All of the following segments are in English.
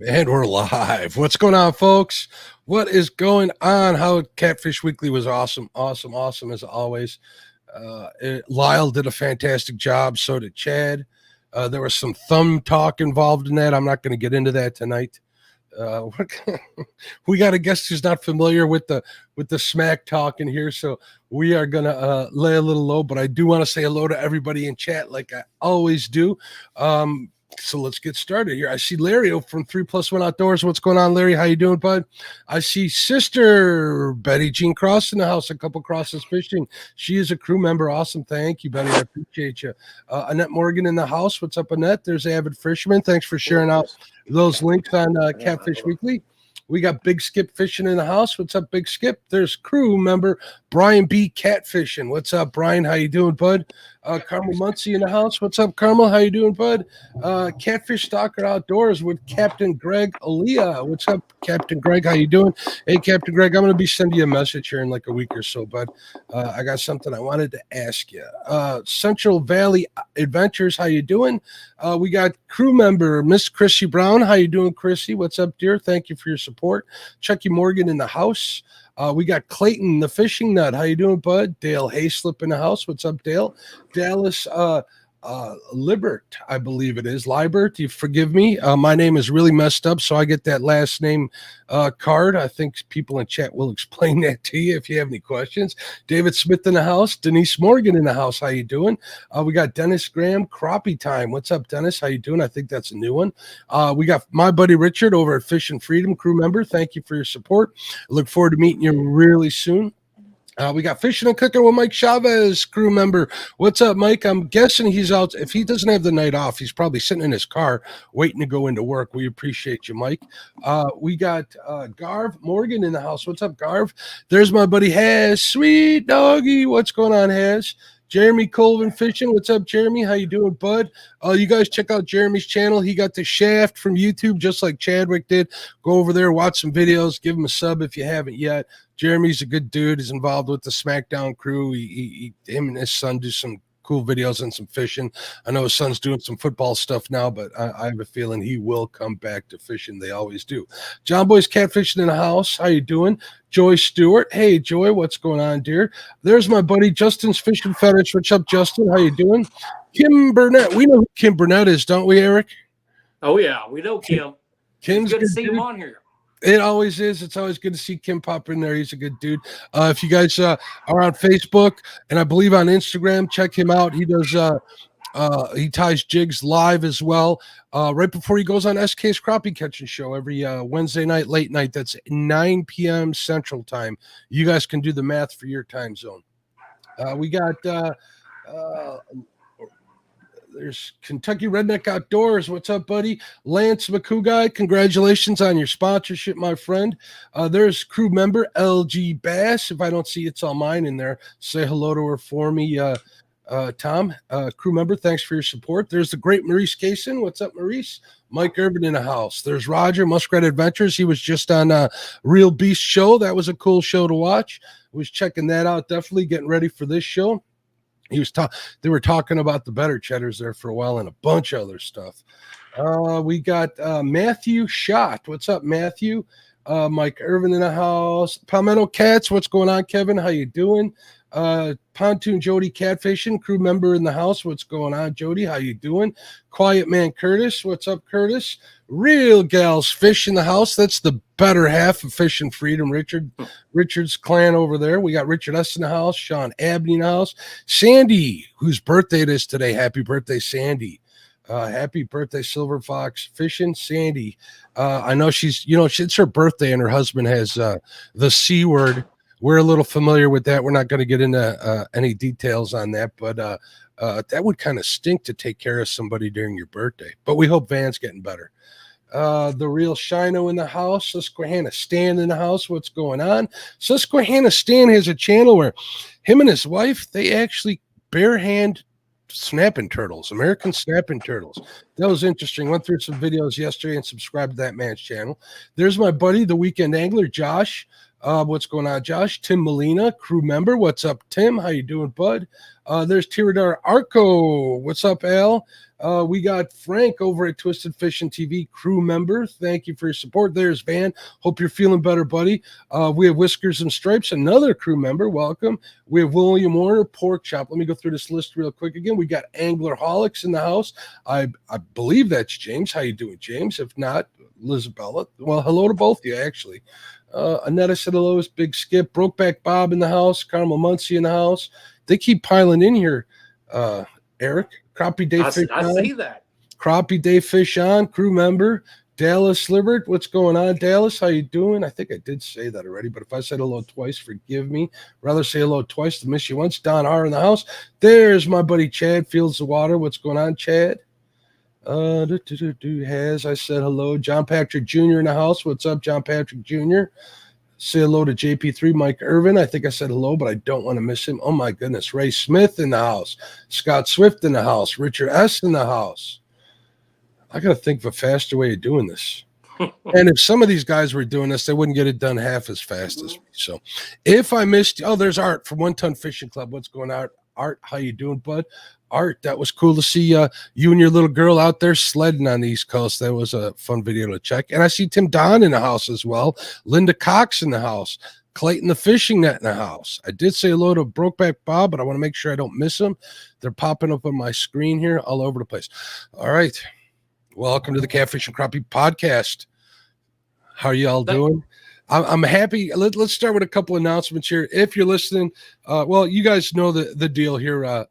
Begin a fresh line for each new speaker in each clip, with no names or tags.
And we're live. What's going on, folks? What is going on? How Catfish Weekly was awesome, awesome as always. Lyle did a fantastic job. So did Chad. There was some thumb talk involved in that. I'm not going to get into that tonight. Uh, we got a guest who's not familiar with the smack talk in here, so we are gonna lay a little low. But I do want to say hello to everybody in chat, like I always do. So let's get started here. I see Larry from 3+1 Outdoors. What's going on, Larry? How you doing, bud? I see Sister Betty Jean Cross in the house. A couple crosses fishing. She is a crew member. Awesome. Thank you, Betty. I appreciate you. Annette Morgan in the house. What's up, Annette? There's Avid Fisherman. Thanks for sharing out those links on Catfish Weekly. We got Big Skip fishing in the house. What's up, Big Skip? There's crew member Brian B. Catfishing. What's up, Brian? How you doing, bud? Carmel Muncie in the house. What's up, Carmel? How you doing, bud? Catfish Stalker Outdoors with Captain Greg Aaliyah. What's up, Captain Greg? How you doing? Hey, Captain Greg, I'm going to be sending you a message here in like a week or so, bud. I got something I wanted to ask you. Central Valley Adventures, how you doing? We got crew member Miss Chrissy Brown. How you doing, Chrissy? What's up, dear? Thank you for your support. Chucky Morgan in the house. We got Clayton, the fishing nut. How you doing, bud? Dale Hayslip in the house. What's up, Dale? Dallas Libert, I believe it is. Libert, you forgive me. My name is really messed up, so I get that last name card. I think people in chat will explain that to you if you have any questions. David Smith in the house. Denise Morgan in the house. How you doing? We got Dennis Graham, Crappie Time. What's up, Dennis? How you doing? I think that's a new one. We got my buddy Richard over at Fish and Freedom, crew member. Thank you for your support. I look forward to meeting you really soon. We got Fishing and Cooking with Mike Chavez, crew member. What's up, Mike? I'm guessing he's out. If he doesn't have the night off, he's probably sitting in his car waiting to go into work. We appreciate you, Mike. We got Garv Morgan in the house. What's up, Garv? There's my buddy Haz. Sweet doggy. What's going on, Haz? Jeremy Colvin Fishing. What's up, Jeremy? How you doing, bud? You guys check out Jeremy's channel. He got the shaft from YouTube just like Chadwick did. Go over there, watch some videos, give him a sub if you haven't yet. Jeremy's a good dude. He's involved with the SmackDown crew. Him and his son do some cool videos and some fishing. I know his son's doing some football stuff now, but I have a feeling he will come back to fishing. They always do. John Boy's Catfishing in the house. How you doing? Joy Stewart. Hey, Joy, what's going on, dear? There's my buddy Justin's Fishing Fetish. What's up, Justin? How you doing? Kim Burnett. We know who Kim Burnett is, don't we, Eric?
Oh, yeah, we know Kim.
Kim's
good to see him on here.
It always is. It's always good to see Kim pop in there. He's a good dude. If you guys are on Facebook and I believe on Instagram, check him out. He does he ties jigs live as well. Right before he goes on SK's Crappie Catching Show every Wednesday night, late night. That's 9 p.m. Central Time. You guys can do the math for your time zone. We got there's Kentucky Redneck Outdoors. What's up, buddy? Lance McCouguy, congratulations on your sponsorship, my friend. There's crew member LG Bass. If I don't see it's all mine in there, say hello to her for me, Tom. Crew member, thanks for your support. There's the great Maurice Kaysen. What's up, Maurice? Mike Irvin in the house. There's Roger, Muskrat Adventures. He was just on a Real Beast show. That was a cool show to watch. Was checking that out. Definitely getting ready for this show. They were talking about the better cheddars there for a while and a bunch of other stuff. We got Matthew Schott. What's up, Matthew? Mike Irvin in the house. Palmetto Cats. What's going on, Kevin? How you doing? Pontoon Jody Catfishing, crew member in the house. What's going on, Jody? How you doing? Quiet Man Curtis. What's up, Curtis? Real Gals Fish in the house. That's the better half of Fish and Freedom. Richard's clan over there. We got Richard S in the house. Sean Abney in the house. Sandy, whose birthday it is today. Happy birthday, Sandy. Happy birthday, Silver Fox Fishing, Sandy. I know it's her birthday and her husband has the C word. We're a little familiar with that. We're not going to get into any details on that, but that would kind of stink to take care of somebody during your birthday. But we hope Van's getting better. The real Shino in the house. Susquehanna Stan in the house. What's going on? Susquehanna Stan has a channel where him and his wife, they actually bare hand snapping turtles, American snapping turtles. That was interesting. Went through some videos yesterday and subscribed to that man's channel. There's my buddy, the weekend angler, Josh. What's going on, Josh? Tim Molina, crew member. What's up, Tim? How you doing, bud? There's Tiradar Arco. What's up, Al? We got Frank over at Twisted Fishing TV, crew member. Thank you for your support. There's Van. Hope you're feeling better, buddy. We have Whiskers and Stripes, another crew member. Welcome. We have William Warner, Pork Chop. Let me go through this list real quick again. We got Anglerholics in the house. I believe that's James. How you doing, James? If not, Lizabella. Well, hello to both of you, actually. Annetta said hello. Big Skip. Brokeback Bob in the house. Carmel Muncie in the house. They keep piling in here, Eric. Crappie Day Fish
I
on.
see that.
Crappie Day Fish on, crew member. Dallas Libert, what's going on, Dallas? How you doing? I think I did say that already, but if I said hello twice, forgive me. Rather say hello twice than miss you once. Don R in the house. There's my buddy Chad Fields the Water. What's going on, Chad? I said hello. John Patrick Jr. in the house. What's up, John Patrick Jr.? Say hello to JP3, Mike Irvin. I think I said hello, but I don't want to miss him. Oh, my goodness. Ray Smith in the house. Scott Swift in the house. Richard S. in the house. I got to think of a faster way of doing this. And if some of these guys were doing this, they wouldn't get it done half as fast as me. So if I missed, there's Art from One Ton Fishing Club. What's going on, Art? How you doing, bud? Art, that was cool to see you and your little girl out there sledding on the East Coast. That was a fun video to check. And I see Tim Don in the house as well. Linda Cox in the house. Clayton the Fishing Net in the house. I did say hello to Brokeback Bob, but I want to make sure I don't miss them. They're popping up on my screen here all over the place. All right. Welcome to the Catfish and Crappie podcast. How are you all doing? I'm happy. Let's start with a couple announcements here. If you're listening, you guys know the deal here.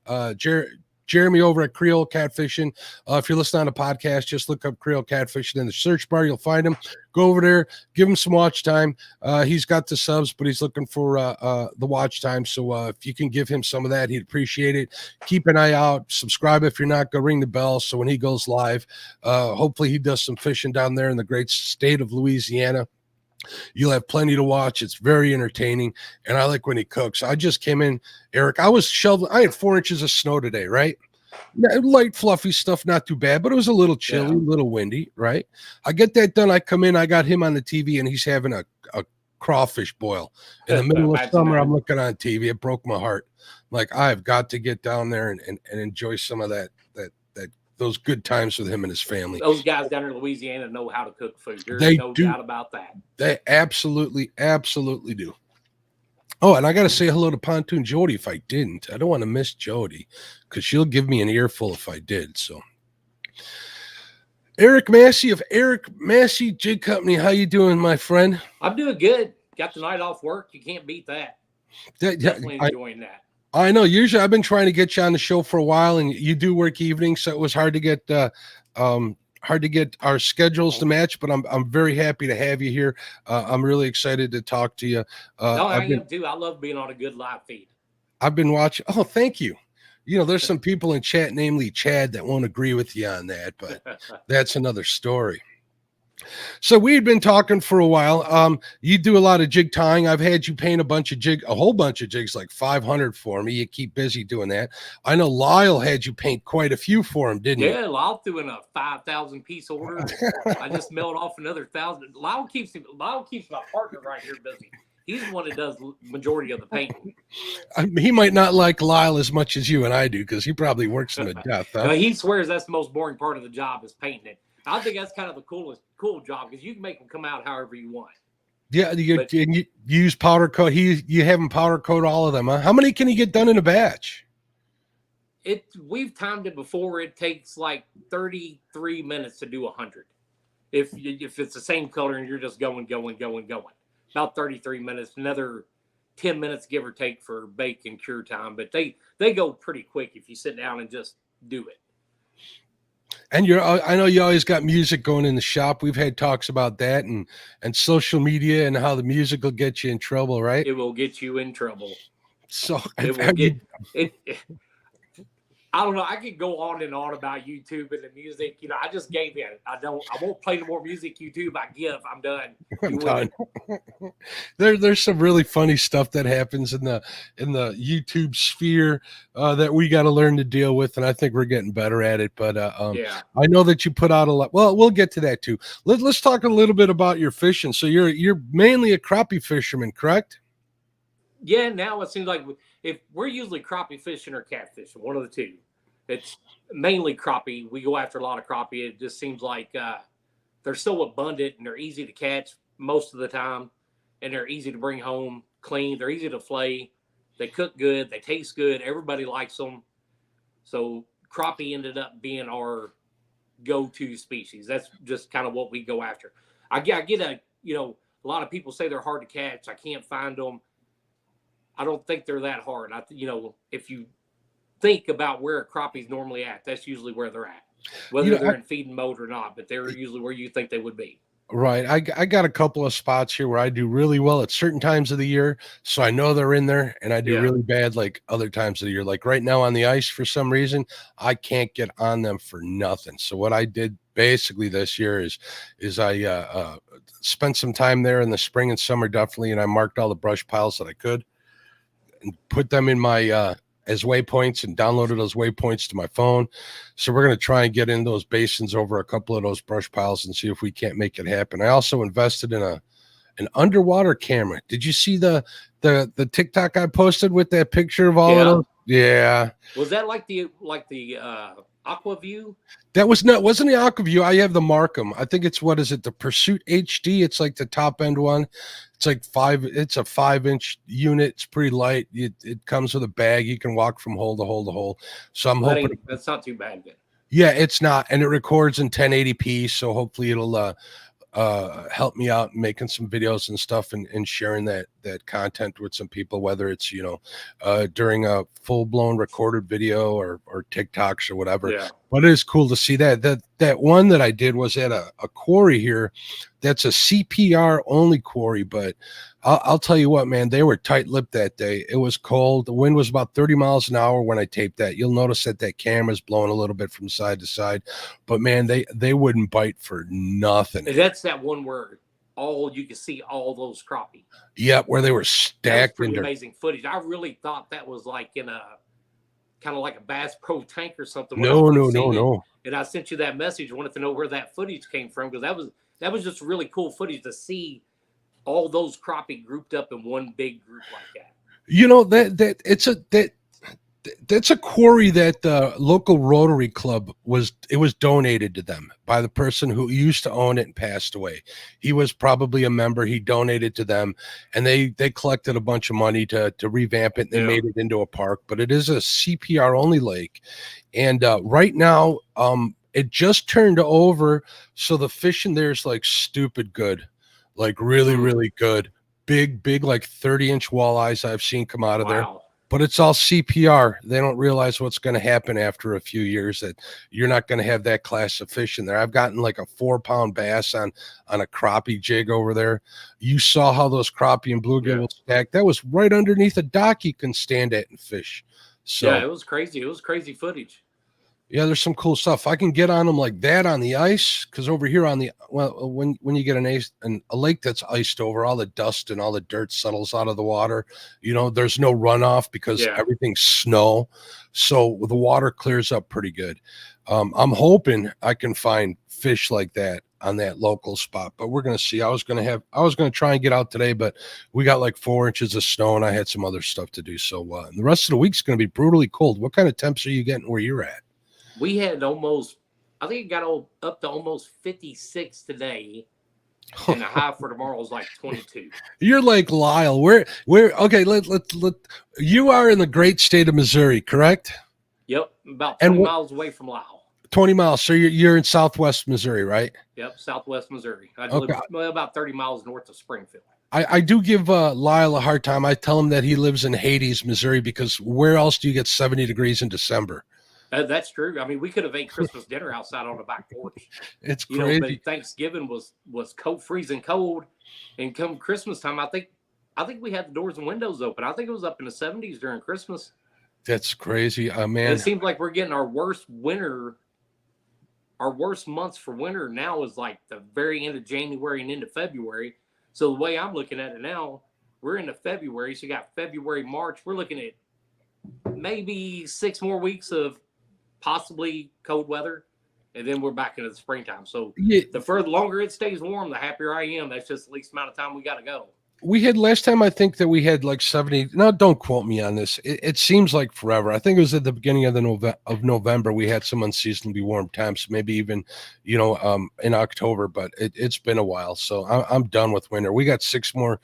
Jeremy over at Creole Catfishing. If you're listening on a podcast, just look up Creole Catfishing in the search bar. You'll find him. Go over there, give him some watch time. He's got the subs, but he's looking for the watch time. So if you can give him some of that, he'd appreciate it. Keep an eye out. Subscribe if you're not. Go ring the bell so when he goes live, hopefully he does some fishing down there in the great state of Louisiana. You'll have plenty to watch. It's very entertaining, and I like when he cooks. I just came in, Eric. I was shoveling. I had 4 inches of snow today, right? Light, fluffy stuff, not too bad, but it was a little chilly, a little windy, right? I get that done. I come in. I got him on the TV, and he's having a crawfish boil in the middle of summer. I'm looking on TV. It broke my heart. Like, I've got to get down there and enjoy some of those good times with him and his family.
Those guys down in Louisiana know how to cook food. There's no doubt about that.
They absolutely do. Oh, and I got to say hello to Pontoon Jody if I didn't. I don't want to miss Jody because she'll give me an earful if I did. So, Eric Massey of Eric Massey Jig Company. How you doing, my friend?
I'm doing good. Got the night off work. You can't beat that. Definitely enjoying that.
I know. Usually, I've been trying to get you on the show for a while, and you do work evenings, so it was hard to get our schedules to match. But I'm very happy to have you here. I'm really excited to talk to you.
I am too. I love being on a good live feed.
I've been watching. Oh, thank you. There's some people in chat, namely Chad, that won't agree with you on that, but that's another story. So we had been talking for a while. You do a lot of jig tying. I've had you paint a whole bunch of jigs, like 500 for me. You keep busy doing that. I know Lyle had you paint quite a few for him, didn't you?
Yeah, Lyle threw in a 5,000 piece order. I just mailed off another 1,000. Lyle keeps my partner right here busy. He's the one that does the majority of the painting.
He might not like Lyle as much as you and I do because he probably works him to death. Huh?
No, he swears that's the most boring part of the job is painting it. I think that's kind of the cool job because you can make them come out however you want.
Yeah, you use powder coat. You have them powder coat all of them. Huh? How many can you get done in a batch?
We've timed it before. It takes like 33 minutes to do 100. If it's the same color and you're just going. About 33 minutes, another 10 minutes give or take for bake and cure time. But they go pretty quick if you sit down and just do it.
And I know you always got music going in the shop. We've had talks about that and social media and how the music will get you in trouble, right?
It will get you in trouble.
So
I don't know. I could go on and on about YouTube and the music. I just gave in. I won't play no more music. YouTube, I give. I'm done.
I'm
You
done.
win.
There's some really funny stuff that happens in the YouTube sphere that we got to learn to deal with, and I think we're getting better at it. But
Yeah.
I know that you put out a lot. Well, we'll get to that too. Let's talk a little bit about your fishing. So you're mainly a crappie fisherman, correct?
Yeah. Now it seems like if we're usually crappie fishing or catfishing, one of the two. It's mainly crappie. We go after a lot of crappie. It just seems like they're so abundant and they're easy to catch most of the time, and they're easy to bring home clean. They're easy to flay. They cook good. They taste good. Everybody likes them. So crappie ended up being our go-to species. That's just kind of what we go after. I get a lot of people say they're hard to catch. I can't find them. I don't think they're that hard. If you think about where a crappie's normally at, that's usually where they're at, whether they're in feeding mode or not. But they're usually where you think they would be.
Right. I got a couple of spots here where I do really well at certain times of the year. So I know they're in there, and I do really bad like other times of the year. Like right now on the ice, for some reason, I can't get on them for nothing. So what I did basically this year is I spent some time there in the spring and summer, definitely. And I marked all the brush piles that I could and put them in my as waypoints and downloaded those waypoints to my phone. So we're going to try and get in those basins over a couple of those brush piles and see if we can't make it happen. I also invested in an underwater camera. Did you see the TikTok I posted with that picture of all of those? Yeah.
Was that like the Aqua View?
That wasn't the Aquaview. I have the Markham. I think it's the Pursuit HD. It's like the top end one. It's like it's a 5-inch unit. It's pretty light. It comes with a bag. You can walk from hole to hole to hole. So I'm hoping
that's not too bad then.
Yeah, it's not, and it records in 1080p. So hopefully it'll help me out making some videos and stuff and sharing that content with some people, whether it's during a full-blown recorded video or TikToks or whatever.
Yeah.
But it is cool to see that one that I did was at a quarry here that's a CPR only quarry. But I'll tell you what, man, they were tight-lipped that day. It was cold. The wind was about 30 miles an hour when I taped that. You'll notice that camera's blowing a little bit from side to side. But, man, they wouldn't bite for nothing.
And that's that one where you can see all those crappie.
Yep, where they were stacked.
Pretty amazing footage. I really thought that was like in a kind of like a Bass Pro tank or something.
No.
And I sent you that message. Wanted to know where that footage came from, because that was just really cool footage to see all those crappie grouped up in one big group like that.
That's a quarry that the local Rotary Club was donated to them by the person who used to own it and passed away. He was probably a member. He donated to them, and they collected a bunch of money to revamp it, and they made it into a park. But it is a CPR only lake, and right now it just turned over, so the fish in there is like stupid good, like really really good, big like 30-inch walleyes I've seen come out of there. But it's all CPR. They don't realize what's going to happen after a few years, that you're not going to have that class of fish in there. I've gotten like a 4-pound bass on a crappie jig over there. You saw how those crappie and bluegill will stack. That was right underneath a dock you can stand at and fish. So
yeah, it was crazy. It was crazy footage.
Yeah, there's some cool stuff. I can get on them like that on the ice, because over here when you get a lake that's iced over, all the dust and all the dirt settles out of the water. There's no runoff because everything's snow, so the water clears up pretty good. I'm hoping I can find fish like that on that local spot, but we're gonna see. I was gonna try and get out today, but we got like 4 inches of snow, and I had some other stuff to do. So the rest of the week's gonna be brutally cold. What kind of temps are you getting where you're at?
We had I think it got up to almost 56 today, and the high for tomorrow is like 22.
You're like Lyle. Okay, you are in the great state of Missouri, correct?
Yep, about 20 miles away from Lyle.
20 miles. So you're in Southwest Missouri, right?
Yep, Southwest Missouri. I live about 30 miles north of Springfield.
I do give Lyle a hard time. I tell him that he lives in Hades, Missouri, because where else do you get 70 degrees in December?
That's true. I mean, we could have ate Christmas dinner outside on the back porch.
It's crazy.
But Thanksgiving was cold, freezing cold, and come Christmas time, I think we had the doors and windows open. I think it was up in the 70s during Christmas.
That's crazy,
And
man.
it seems like we're getting our worst winter. Our worst months for winter now is like the very end of January and into February. So the way I'm looking at it now, we're into February. So you got February, March. We're looking at maybe 6 more weeks of possibly cold weather, and then we're back into the springtime. So
Yeah,
the further longer it stays warm, the happier I am. That's just the least amount of time we got to go.
we had last time, I think that we had like 70. No, don't quote me on this. It seems like forever. I think it was at the beginning of the November. We had some unseasonably warm temps, maybe even, in October. But it's been a while, so I'm done with winter. We got 6 more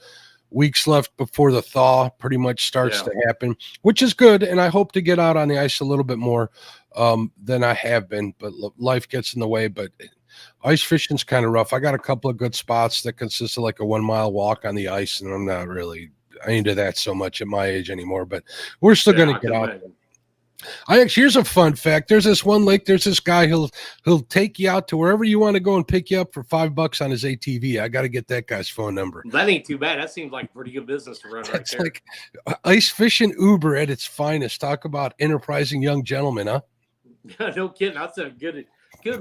weeks left before the thaw pretty much starts to happen, which is good. And I hope to get out on the ice a little bit more than I have been. But life gets in the way. But ice fishing's kind of rough. I got a couple of good spots that consist of like a 1-mile walk on the ice, and I'm not really into that so much at my age anymore. But we're still going to get out. Here's a fun fact. There's this one lake. There's this guy. He'll take you out to wherever you want to go and pick you up for $5 on his ATV. I got to get that guy's phone number.
That ain't too bad. That seems like pretty good business to run right there.
Like ice fishing Uber at its finest. Talk about enterprising young gentlemen, huh?
No kidding. That's a good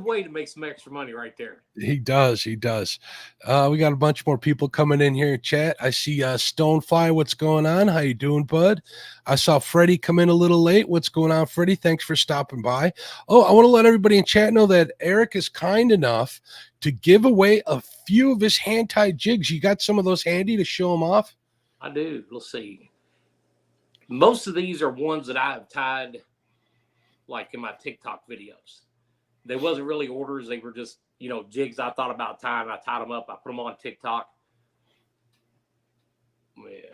way to make some extra money right there.
He does. We got a bunch more people coming in here in chat. I see Stonefly. What's going on? How you doing, bud? I saw Freddie come in a little late. What's going on, Freddie? Thanks for stopping by. Oh, I want to let everybody in chat know that Eric is kind enough to give away a few of his hand-tied jigs. You got some of those handy to show them off?
I do. Let's see. Most of these are ones that I have tied like in my TikTok videos. They wasn't really orders. They were just, jigs I thought about tying. I tied them up. I put them on TikTok. Yeah,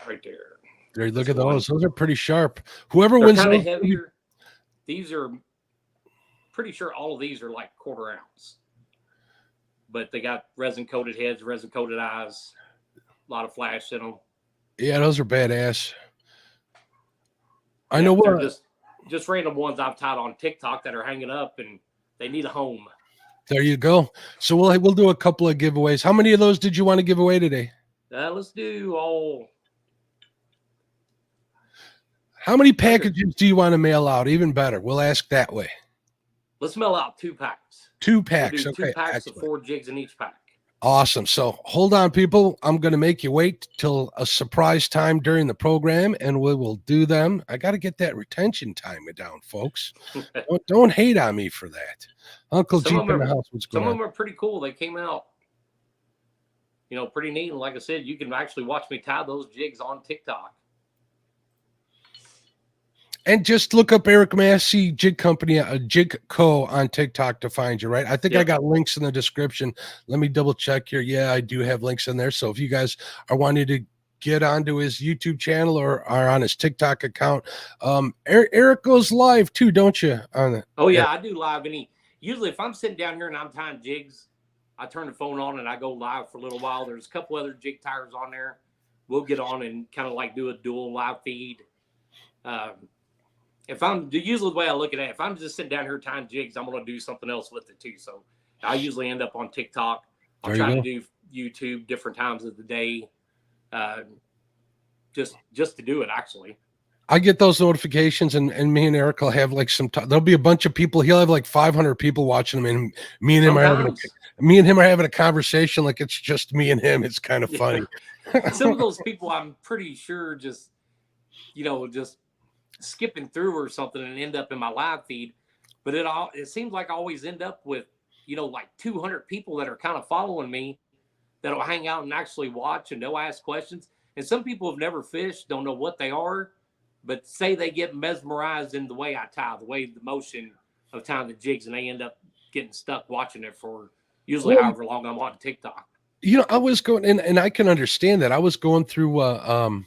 right there.
There, look at those. Those are pretty sharp. Whoever wins
kind of heavier. These are pretty sure all of these are like 1/4 ounce. But they got resin-coated heads, resin-coated eyes, a lot of flash in them.
Yeah, those are badass. I know what.
Just random ones I've tied on TikTok that are hanging up and they need a home.
There you go. So we'll do a couple of giveaways. How many of those did you want to give away today?
Let's do all.
How many packages do you want to mail out? Even better. We'll ask that way.
Let's mail out 2 packs.
2 packs.
We'll do
okay.
2 packs
excellent.
of 4 jigs in each pack.
Awesome. So hold on, people. I'm going to make you wait till a surprise time during the program, and we will do them. I got to get that retention time down, folks. don't hate on me for that. Uncle Jeep in the house. What's going on?
Some of them are pretty cool. They came out, pretty neat. And like I said, you can actually watch me tie those jigs on TikTok.
And just look up Eric Massey Jig Company, Jig Co. on TikTok to find you, right? I think I got links in the description. Let me double check here. Yeah, I do have links in there. So if you guys are wanting to get onto his YouTube channel or are on his TikTok account, Eric goes live too, don't you?
Oh, yeah, I do live. And usually if I'm sitting down here and I'm tying jigs, I turn the phone on and I go live for a little while. There's a couple other jig tires on there. We'll get on and kind of like do a dual live feed. Usually the way I look at it, if I'm just sitting down here tying jigs, I'm going to do something else with it too. So I usually end up on TikTok. I'll try to do YouTube different times of the day, just to do it. Actually,
I get those notifications, and me and Eric will have like there'll be a bunch of people. He'll have like 500 people watching him, and me and him are having a conversation like it's just me and him. It's kind of funny.
Some of those people, I'm pretty sure, just skipping through or something and end up in my live feed, but it seems like I always end up with like 200 people that are kind of following me that'll hang out and actually watch, and they'll ask questions. And some people have never fished, don't know what they are, but say they get mesmerized in the way I tie, the motion of tying the jigs, and they end up getting stuck watching it for usually however long I'm on TikTok.
I was going, and I can understand that. I was going through a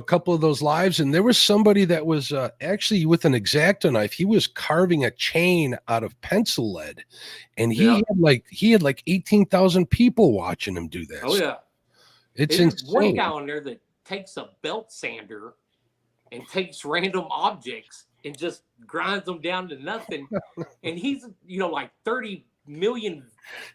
couple of those lives, and there was somebody that was actually with an X-Acto knife. He was carving a chain out of pencil lead, and he had like 18,000 people watching him do that.
Oh yeah,
it's insane.
One guy on there that takes a belt sander and takes random objects and just grinds them down to nothing, and he's like 30 million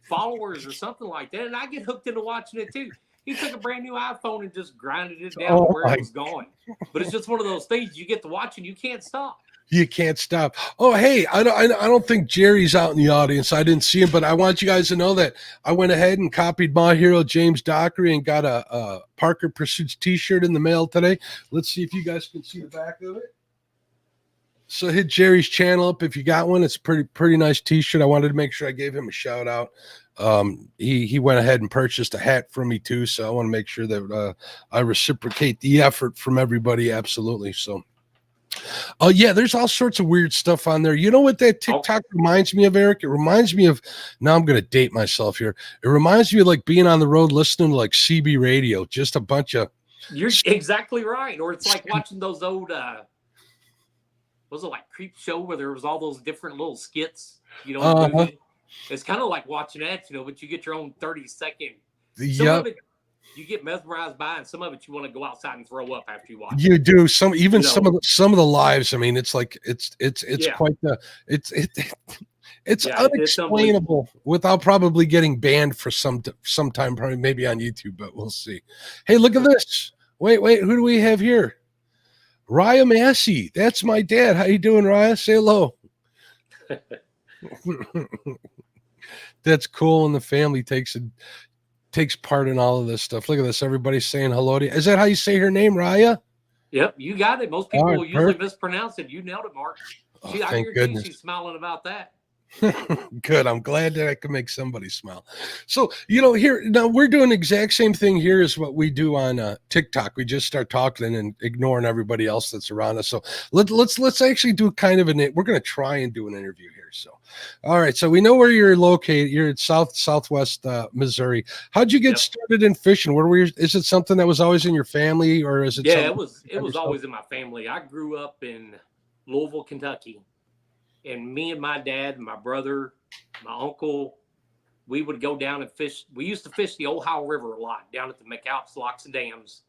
followers or something like that, and I get hooked into watching it too. He took a brand new iPhone and just grinded it down
Oh
to where
my
it was gone. But it's just one of those things you get to watch and you can't stop.
You can't stop. Oh, hey, I don't think Jerry's out in the audience. I didn't see him, but I want you guys to know that I went ahead and copied my hero James Dockery and got a Parker Pursuits T-shirt in the mail today. Let's see if you guys can see the back of it. So hit Jerry's channel up if you got one. It's a pretty nice T-shirt. I wanted to make sure I gave him a shout out. He went ahead and purchased a hat for me too, so I want to make sure that I reciprocate the effort from everybody. Absolutely. So. Oh yeah, there's all sorts of weird stuff on there. You know what that TikTok reminds me of, Eric? It reminds me of, now I'm going to date myself here. It reminds me of like being on the road listening to like CB radio, just a bunch of.
You're exactly right. Or it's like watching those old, was it like Creep Show where there was all those different little skits, you know? It's kind of like watching that, you know, but you get your own 30-second. Some of it you get mesmerized by, and some of it you want to go outside and throw up after you watch.
You do some of the lives. I mean, it's like it's quite the it's unexplainable without probably getting banned for some time, probably maybe on YouTube, but we'll see. Hey, look at this. Wait, who do we have here? Raya Massey. That's my dad. How you doing, Raya? Say hello. That's cool, and the family takes part in all of this stuff. Look at this. Everybody's saying hello to you. Is that how you say her name, Raya?
Yep, you got it. Most people will usually mispronounce it. You nailed it, Mark.
Thank goodness.
She's smiling about that.
Good. I'm glad that I can make somebody smile. So, you know, here now we're doing the exact same thing here as what we do on TikTok. We just start talking and ignoring everybody else that's around us. So let's actually do kind of we're going to try and do an interview here. So, all right. So we know where you're located. You're in southwest Missouri. How'd you get started in fishing? Is it something that was always in your family, or is it?
Yeah, it was always in my family. I grew up in Louisville, Kentucky. And me and my dad and my brother, my uncle, we would go down and fish. We used to fish the Ohio River a lot down at the McAlps Locks and Dams.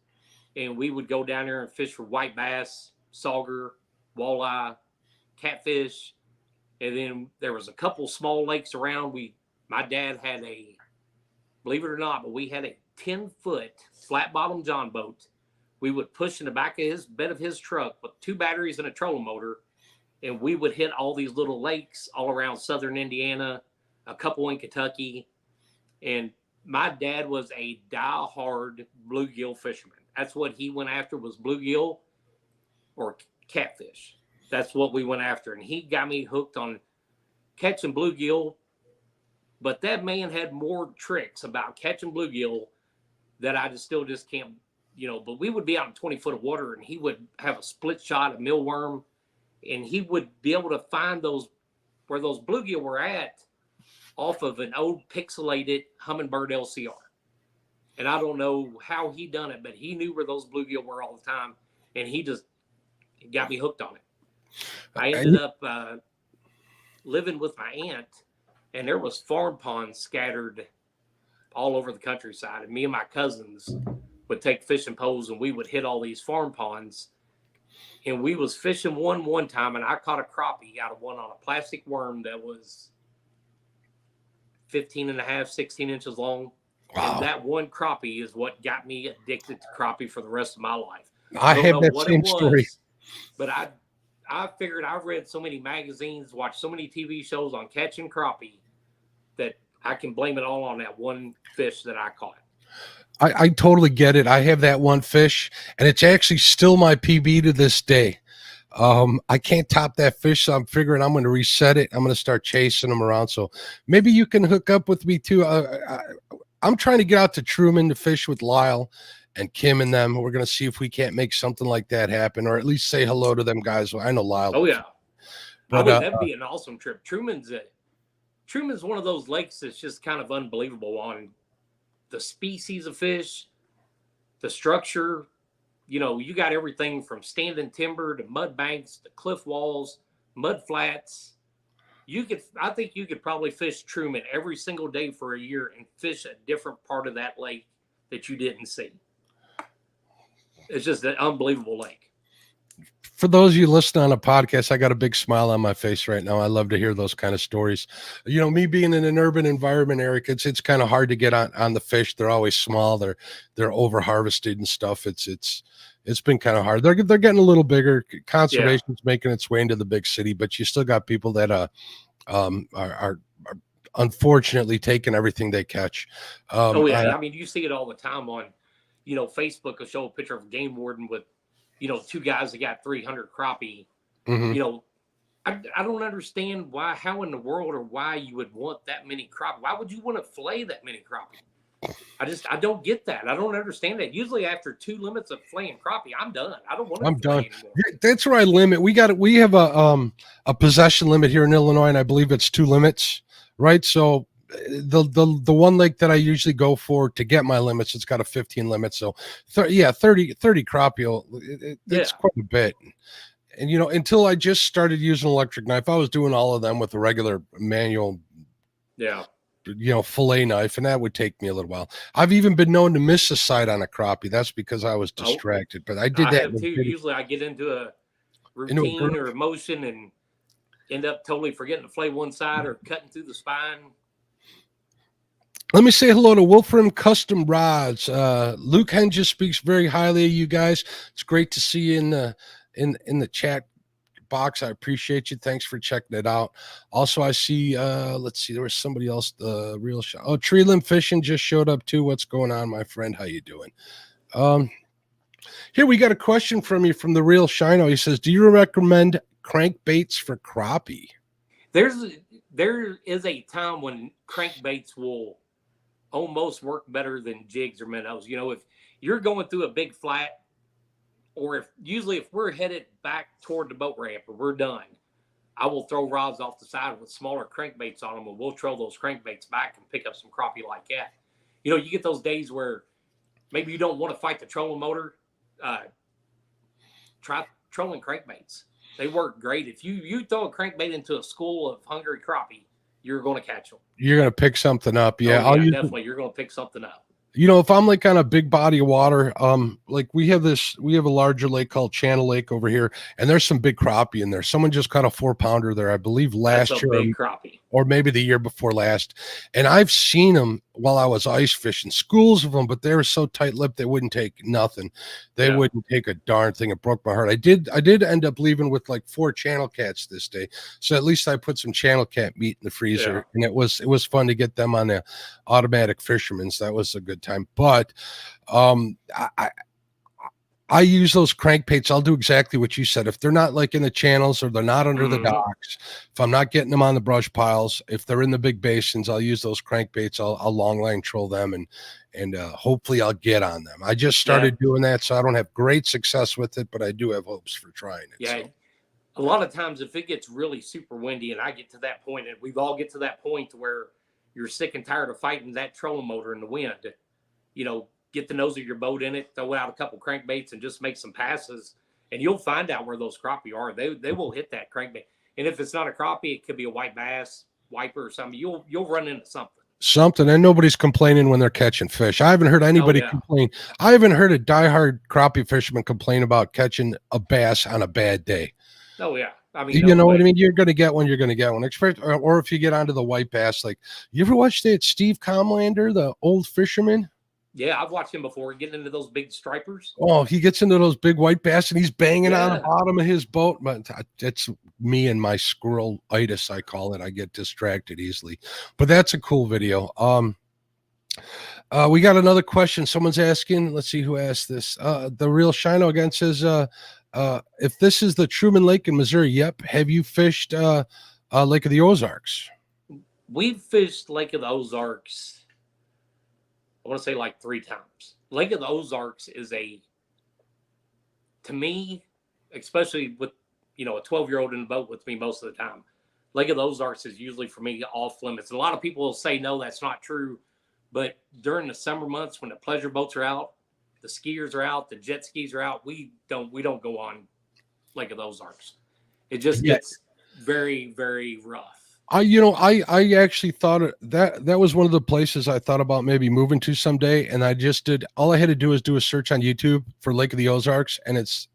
And we would go down there and fish for white bass, sauger, walleye, catfish. And then there was a couple small lakes around. My dad had believe it or not, but we had a 10-foot flat bottom John boat. We would push in the back of his bed of his truck with 2 batteries and a trolling motor. And we would hit all these little lakes all around southern Indiana, a couple in Kentucky. And my dad was a die-hard bluegill fisherman. That's what he went after, was bluegill or catfish. That's what we went after. And he got me hooked on catching bluegill. But that man had more tricks about catching bluegill that I still can't, you know. But we would be out in 20 foot of water, and he would have a split shot of mealworm. And he would be able to find where those bluegill were at off of an old pixelated Humminbird LCR. And I don't know how he done it, but he knew where those bluegill were all the time. And he just got me hooked on it. I ended up living with my aunt, and there was farm ponds scattered all over the countryside. And me and my cousins would take fishing poles, and we would hit all these farm ponds. And we was fishing one time, and I caught a crappie out of one on a plastic worm that was 15 and a half, 16 inches long. Wow. And that one crappie is what got me addicted to crappie for the rest of my life.
I have that same story.
But I figured I've read so many magazines, watched so many TV shows on catching crappie that I can blame it all on that one fish that I caught.
I totally get it. I have that one fish, and it's actually still my PB to this day. I can't top that fish, so I'm figuring I'm going to reset it. I'm going to start chasing them around. So maybe you can hook up with me too. I'm trying to get out to Truman to fish with Lyle and Kim and them. We're going to see if we can't make something like that happen, or at least say hello to them guys. I know Lyle.
Oh yeah, but that'd be an awesome trip. Truman's one of those lakes that's just kind of unbelievable on the species of fish, the structure. You know, you got everything from standing timber to mud banks to cliff walls, mud flats. I think you could probably fish Truman every single day for a year and fish a different part of that lake that you didn't see. It's just an unbelievable lake.
for those of you listening on a podcast, I got a big smile on my face right now. I love to hear those kind of stories. You know, me being in an urban environment, Eric, it's kind of hard to get on the fish. They're always small. They're over harvested and stuff. It's been kind of hard. They're getting a little bigger. Conservation's making its way into the big city, but you still got people that are unfortunately taking everything they catch.
Oh yeah, I mean, you see it all the time on, Facebook will show a picture of a game warden with, two guys that got 300 crappie.
Mhm.
I don't understand how in the world or why you would want that many crappie. Why would you want to fillet that many crappie? I don't get that. I don't understand that. Usually after 2 limits of filleting crappie, I'm done. I don't want to
I'm done.
anymore.
That's where I limit. We have a possession limit here in Illinois, and I believe it's 2 limits, right? So the one lake that I usually go for to get my limits, it's got a 15 limit. So 30 crappie, it's quite a bit. And until I just started using electric knife, I was doing all of them with a regular manual fillet knife, and that would take me a little while. I've even been known to miss a sight on a crappie. That's because I was distracted, but I did that
have too. Usually I get into a routine or emotion and end up totally forgetting to fillet one side or cutting through the spine.
Let me say hello to Wolfram Custom Rods. Luke Henges speaks very highly of you guys. It's great to see you in the chat box. I appreciate you. Thanks for checking it out. Also, I see, let's see, there was somebody else, the real shot. Oh, Tree Limb Fishing just showed up too. What's going on, my friend? How you doing? Here we got a question from you from the real Shino. He says, do you recommend crankbaits for crappie?
There is a time when crankbaits will almost work better than jigs or minnows. If you're going through a big flat, or if we're headed back toward the boat ramp or we're done, I will throw rods off the side with smaller crankbaits on them, and we'll trail those crankbaits back and pick up some crappie like that. You get those days where maybe you don't want to fight the trolling motor. Try trolling crankbaits. They work great. If you throw a crankbait into a school of hungry crappie, you're going to catch them.
You're going to pick something up. Yeah,
definitely. You're going to pick something up.
If I'm like on a big body of water, like we have a larger lake called Channel Lake over here, and there's some big crappie in there. Someone just caught a 4-pounder there, I believe last year,
big crappie,
or maybe the year before last. And I've seen them while I was ice fishing, schools of them, but they were so tight-lipped they wouldn't take nothing. They wouldn't take a darn thing. It broke my heart. I did end up leaving with like 4 channel cats this day, so at least I put some channel cat meat in the freezer, and it was fun to get them on the automatic fisherman's. That was a good time. But I use those crankbaits. I'll do exactly what you said. If they're not like in the channels or they're not under the docks, if I'm not getting them on the brush piles, if they're in the big basins, I'll use those crankbaits. I'll long line troll them and hopefully I'll get on them. I just started doing that, so I don't have great success with it, but I do have hopes for trying it.
Yeah. So. A lot of times if it gets really super windy and I get to that point, and we've all get to that point to where you're sick and tired of fighting that trolling motor in the wind, get the nose of your boat in it, throw out a couple crankbaits and just make some passes, and you'll find out where those crappie are. They will hit that crankbait. And if it's not a crappie, it could be a white bass, wiper or something. You'll run into something.
And nobody's complaining when they're catching fish. I haven't heard anybody complain. I haven't heard a diehard crappie fisherman complain about catching a bass on a bad day.
Oh yeah. I
mean, what I mean? You're going to get one. Or if you get onto the white bass, like you ever watched that Steve Comlander, the old fisherman?
Yeah, I've watched him before getting into those big stripers.
Oh, he gets into those big white bass and he's banging on the bottom of his boat. But it's me and my squirrel-itis, I call it. I get distracted easily. But that's a cool video. We got another question. Someone's asking. Let's see who asked this. The real Shino again says, if this is the Truman Lake in Missouri, yep. Have you fished Lake of the Ozarks?
We've fished Lake of the Ozarks, I want to say like 3 times. Lake of the Ozarks is to me, especially with, a 12-year-old in the boat with me most of the time, Lake of the Ozarks is usually for me off limits. And a lot of people will say, no, that's not true. But during the summer months when the pleasure boats are out, the skiers are out, the jet skis are out, we don't go on Lake of the Ozarks. It just gets very, very rough.
I actually thought that was one of the places I thought about maybe moving to someday, and I just did. All I had to do was do a search on YouTube for Lake of the Ozarks, and it's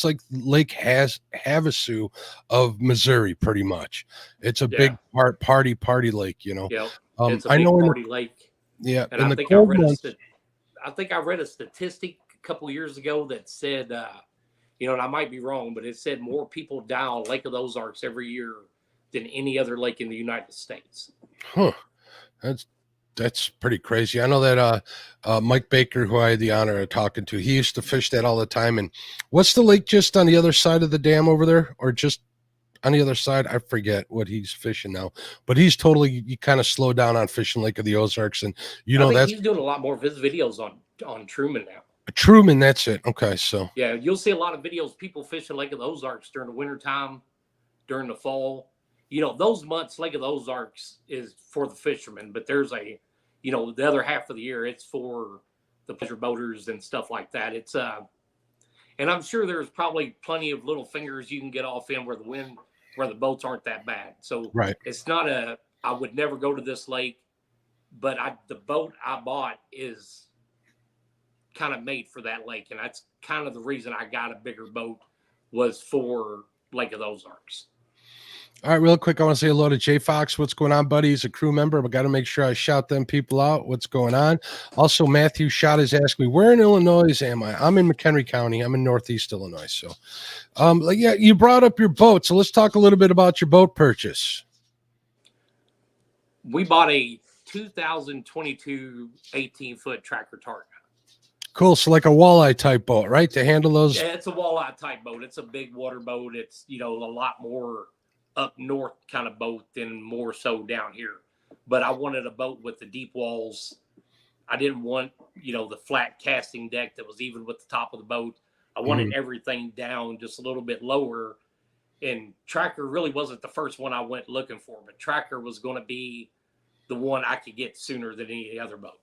like Lake Havasu of Missouri, pretty much. It's a
Yeah.
big party lake, you know.
Yep. It's a
I
big
know
party lake. And
in
I
the
think I
cold
read
months.
I think I read a statistic a couple years ago that said, and I might be wrong, but it said more people die on Lake of the Ozarks every year than any other lake in the United States.
Huh. That's that's pretty crazy. I know that Mike Baker, who I had the honor of talking to, he used to fish that all the time. And what's the lake just on the other side of the dam over there, or just on the other side? I forget what he's fishing now, but he's totally you kind of slow down on fishing Lake of the Ozarks, and
I think
that's
he's doing a lot more videos on Truman now.
Truman. That's it. Okay, so
Yeah, you'll see a lot of videos people fishing Lake of the Ozarks during the wintertime, during the fall. Those months, Lake of the Ozarks is for the fishermen, but there's the other half of the year, it's for the pleasure boaters and stuff like that. And I'm sure there's probably plenty of little fingers you can get off in where the boats aren't that bad. So
right.
it's not I would never go to this lake, but the boat I bought is kind of made for that lake. And that's kind of the reason I got a bigger boat was for Lake of the Ozarks.
All right, real quick, I want to say hello to Jay Fox. What's going on, buddy? He's a crew member. I got to make sure I shout them people out. What's going on? Also, Matthew Schott has asked me, where in Illinois am I? I'm in McHenry County. I'm in Northeast Illinois. So, yeah, you brought up your boat. So let's talk a little bit about your boat purchase.
We bought a 2022 18-foot tracker target.
Cool. So like a walleye type boat, right? To handle those.
Yeah, it's a walleye type boat. It's a big water boat. It's, a lot more up north kind of boat than more so down here. But I wanted a boat with the deep walls. I didn't want, the flat casting deck that was even with the top of the boat. I wanted everything down just a little bit lower. And Tracker really wasn't the first one I went looking for, but Tracker was going to be the one I could get sooner than any other boat.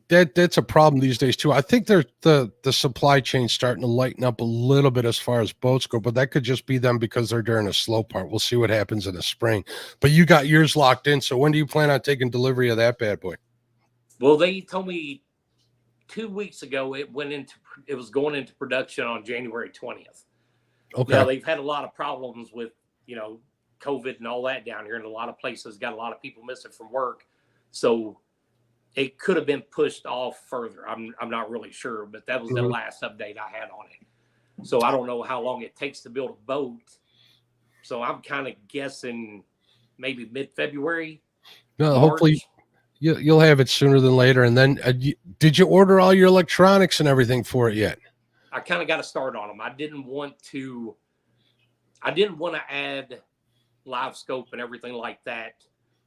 That's a problem these days too. I think the supply chain's starting to lighten up a little bit as far as boats go, but that could just be them because they're during a slow part. We'll see what happens in the spring. But you got yours locked in, so when do you plan on taking delivery of that bad boy?
Well, they told me 2 weeks ago it was going into production on January 20th.
Okay.
Now they've had a lot of problems with COVID and all that down here, and a lot of places got a lot of people missing from work, so it could have been pushed off further. I'm not really sure, but that was the last update I had on it. So I don't know how long it takes to build a boat. So I'm kind of guessing maybe mid-February.
No, hopefully you'll have it sooner than later. And then did you order all your electronics and everything for it yet?
I kind of got to start on them. I didn't want to add live scope and everything like that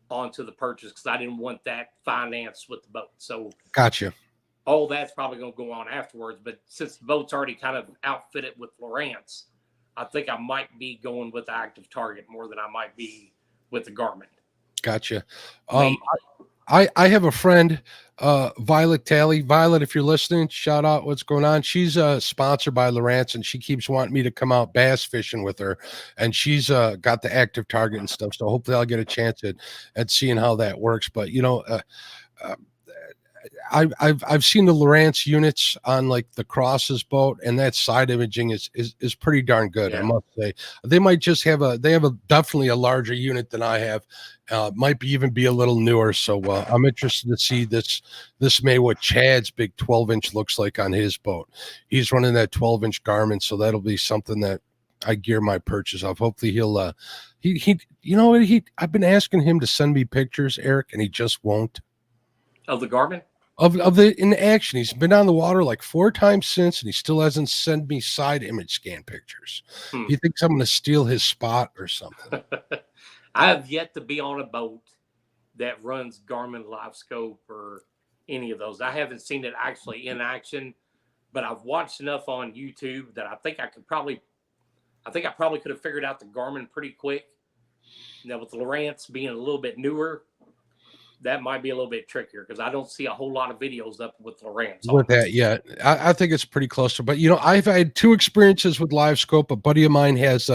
onto the purchase because I didn't want that financed with the boat. So
gotcha.
All that's probably going to go on afterwards. But since the boat's already kind of outfitted with Lowrance, I think I might be going with the active target more than I might be with the Garmin.
Gotcha. I have a friend, Violet Talley. Violet, if you're listening, shout out. What's going on? She's sponsored by Lowrance, and she keeps wanting me to come out bass fishing with her. And she's got the active target and stuff. So hopefully I'll get a chance at seeing how that works. But I've seen the Lowrance units on like the Crosses boat, and that side imaging is pretty darn good. Yeah. I must say they might just have definitely a larger unit than I have. Might even be a little newer. So I'm interested to see this May what Chad's big 12-inch looks like on his boat. He's running that 12-inch Garmin, so that'll be something that I gear my purchase off. Hopefully he'll I've been asking him to send me pictures, Eric, and he just won't.
Of the Garmin?
Of the in action. He's been on the water like 4 times since, and he still hasn't sent me side image scan pictures. He thinks I'm going to steal his spot or something.
I have yet to be on a boat that runs Garmin Live Scope or any of those. I haven't seen it actually in action, but I've watched enough on YouTube that I think I probably could have figured out the Garmin pretty quick. Now with the Lowrance being a little bit newer, that might be a little bit trickier because I don't see a whole lot of videos up with Lowrance on
with
them.
that. Yeah, I think it's pretty close to. But I've had two experiences with live scope. A buddy of mine has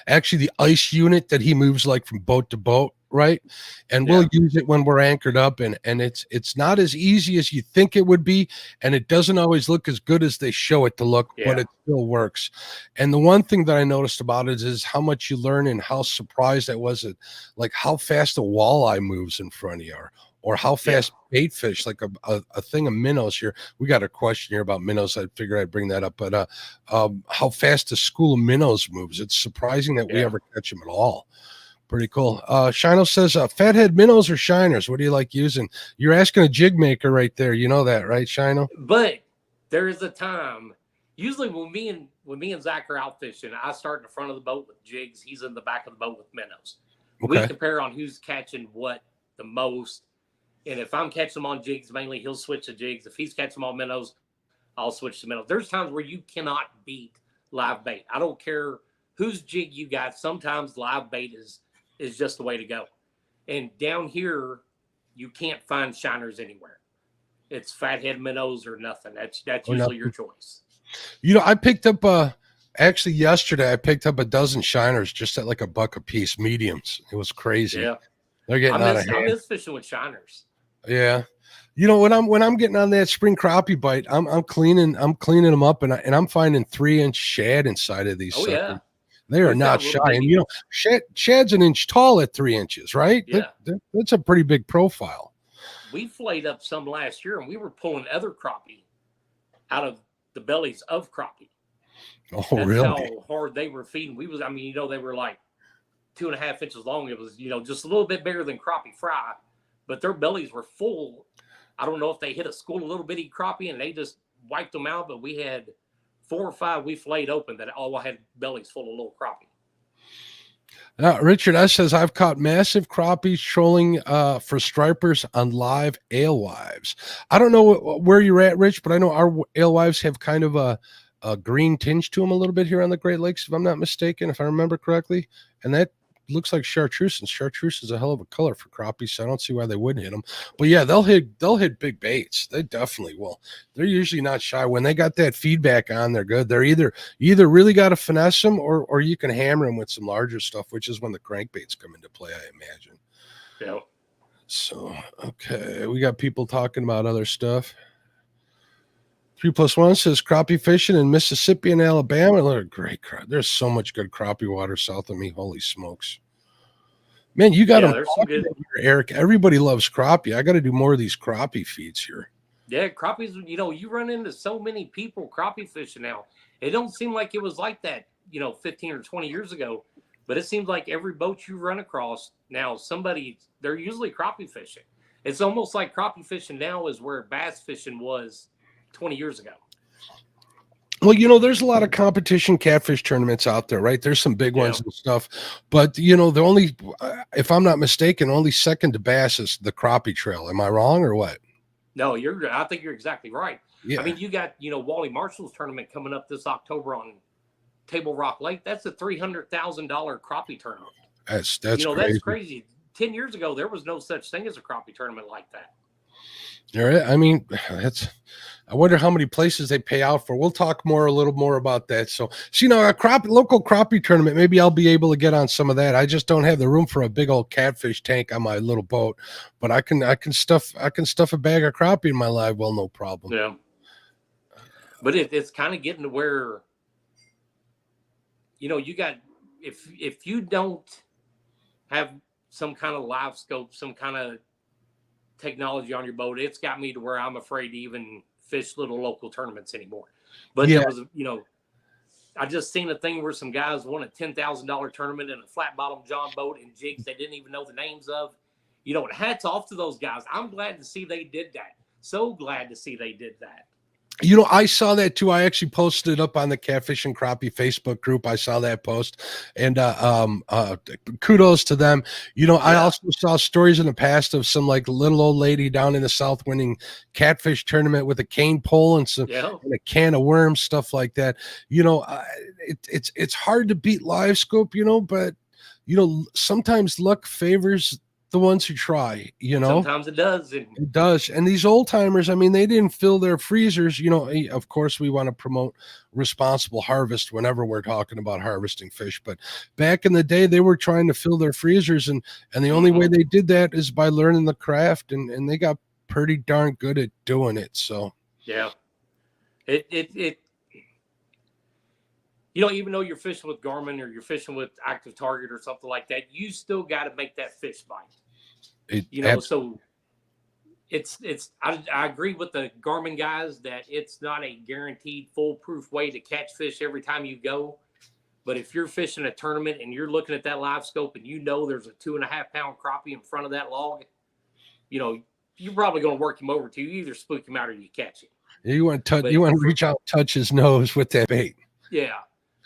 actually the ice unit that he moves like from boat to boat, right? And we'll
Yeah.
use it when we're anchored up, and it's not as easy as you think it would be, and it doesn't always look as good as they show it to look, but
Yeah.
it still works. And the one thing that I noticed about it is how much you learn and how surprised I was at like how fast a walleye moves in front of you, or how fast bait fish, like a thing of minnows here. We got a question here about minnows. I figured I'd bring that up, but how fast a school of minnows moves. It's surprising that we ever catch them at all. Pretty cool. Shino says, fathead minnows or shiners? What do you like using? You're asking a jig maker right there. You know that, right, Shino?
But there is a time, usually when me and Zach are out fishing, I start in the front of the boat with jigs. He's in the back of the boat with minnows.
Okay.
We compare on who's catching what the most. And if I'm catching them on jigs, mainly he'll switch to jigs. If he's catching them on minnows, I'll switch to minnows. There's times where you cannot beat live bait. I don't care whose jig you got. Sometimes live bait is just the way to go. And down here, you can't find shiners anywhere. It's fathead minnows or nothing. That's usually your choice.
I picked up actually yesterday I picked up a dozen shiners just at like $1 a piece, mediums. It was crazy.
Yeah.
They're getting out of hand.
I miss fishing with shiners.
Yeah. When I'm getting on that spring crappie bite, I'm cleaning them up, and I'm finding 3-inch shad inside of these.
Oh,
suckers.
yeah.
They are not shy. And shad's an inch tall at 3 inches, right?
Yeah.
That's a pretty big profile.
We flayed up some last year, and we were pulling other crappie out of the bellies of crappie.
Oh,
That's
really?
how hard they were feeding. They were like 2.5 inches long. It was, just a little bit bigger than crappie fry, but their bellies were full. I don't know if they hit a school of little bitty crappie and they just wiped them out, but we had 4 or 5 we flayed open that all had bellies full of little crappie.
Now, Richard S. says, I've caught massive crappies trolling for stripers on live alewives. I don't know where you're at, Rich, but I know our alewives have kind of a green tinge to them a little bit here on the Great Lakes, if I'm not mistaken, if I remember correctly. And that looks like chartreuse, and chartreuse is a hell of a color for crappies, so I don't see why they wouldn't hit them. But yeah, they'll hit big baits. They definitely will. They're usually not shy. When they got that feedback on, they're good. They're either really got to finesse them, or you can hammer them with some larger stuff, which is when the crankbaits come into play, I imagine.
Yeah.
So, okay, we got people talking about other stuff. 3+1 says crappie fishing in Mississippi and Alabama. Look, great crap. There's so much good crappie water south of me. Holy smokes. Man, you got them,
good...
Eric. Everybody loves crappie. I got to do more of these crappie feeds here.
Yeah, crappies, you run into so many people crappie fishing now. It don't seem like it was like that, 15 or 20 years ago, but it seems like every boat you run across now, they're usually crappie fishing. It's almost like crappie fishing now is where bass fishing was 20 years ago.
Well, there's a lot of competition catfish tournaments out there, right? There's some big ones and stuff, but the only, if I'm not mistaken, only second to bass is the crappie trail. Am I wrong or what?
No, I think you're exactly right.
Yeah.
I mean, you got, Wally Marshall's tournament coming up this October on Table Rock Lake. That's a $300,000 crappie tournament.
That's
crazy.
That's
crazy. 10 years ago, there was no such thing as a crappie tournament like that.
All right. I mean, I wonder how many places they pay out for. We'll talk a little more about that. So a local crappie tournament, maybe I'll be able to get on some of that. I just don't have the room for a big old catfish tank on my little boat, but I can stuff a bag of crappie in my live well, no problem.
Yeah. But it's kind of getting to where, you got, if you don't have some kind of live scope, some kind of technology on your boat, it's got me to where I'm afraid to even fish little local tournaments anymore. But there was, I just seen a thing where some guys won a $10,000 tournament in a flat bottom John boat and jigs they didn't even know the names of. Hats off to those guys. I'm glad to see they did that. So glad to see they did that.
I saw that too. I actually posted it up on the Catfish and Crappie Facebook group. I saw that post, and kudos to them. I also saw stories in the past of some like little old lady down in the South winning catfish tournament with a cane pole and and a can of worms, stuff like that. It's hard to beat live scope, but sometimes luck favors the ones who try, you know.
Sometimes it does. And
It does. And these old timers, I mean, they didn't fill their freezers. You know, of course, we want to promote responsible harvest whenever we're talking about harvesting fish. But back in the day, they were trying to fill their freezers. And the only way they did that is by learning the craft. And they got pretty darn good at doing it. So,
yeah, it you know, even though you're fishing with Garmin or you're fishing with Active Target or something like that, you still got to make that fish bite. You know, so I agree with the Garmin guys that it's not a guaranteed foolproof way to catch fish every time you go. But if you're fishing a tournament and you're looking at that live scope and you know there's a 2.5 pound crappie in front of that log, you know, you're probably going to work him over to you either spook him out or you catch him.
You want to reach out, touch his nose with that bait.
Yeah.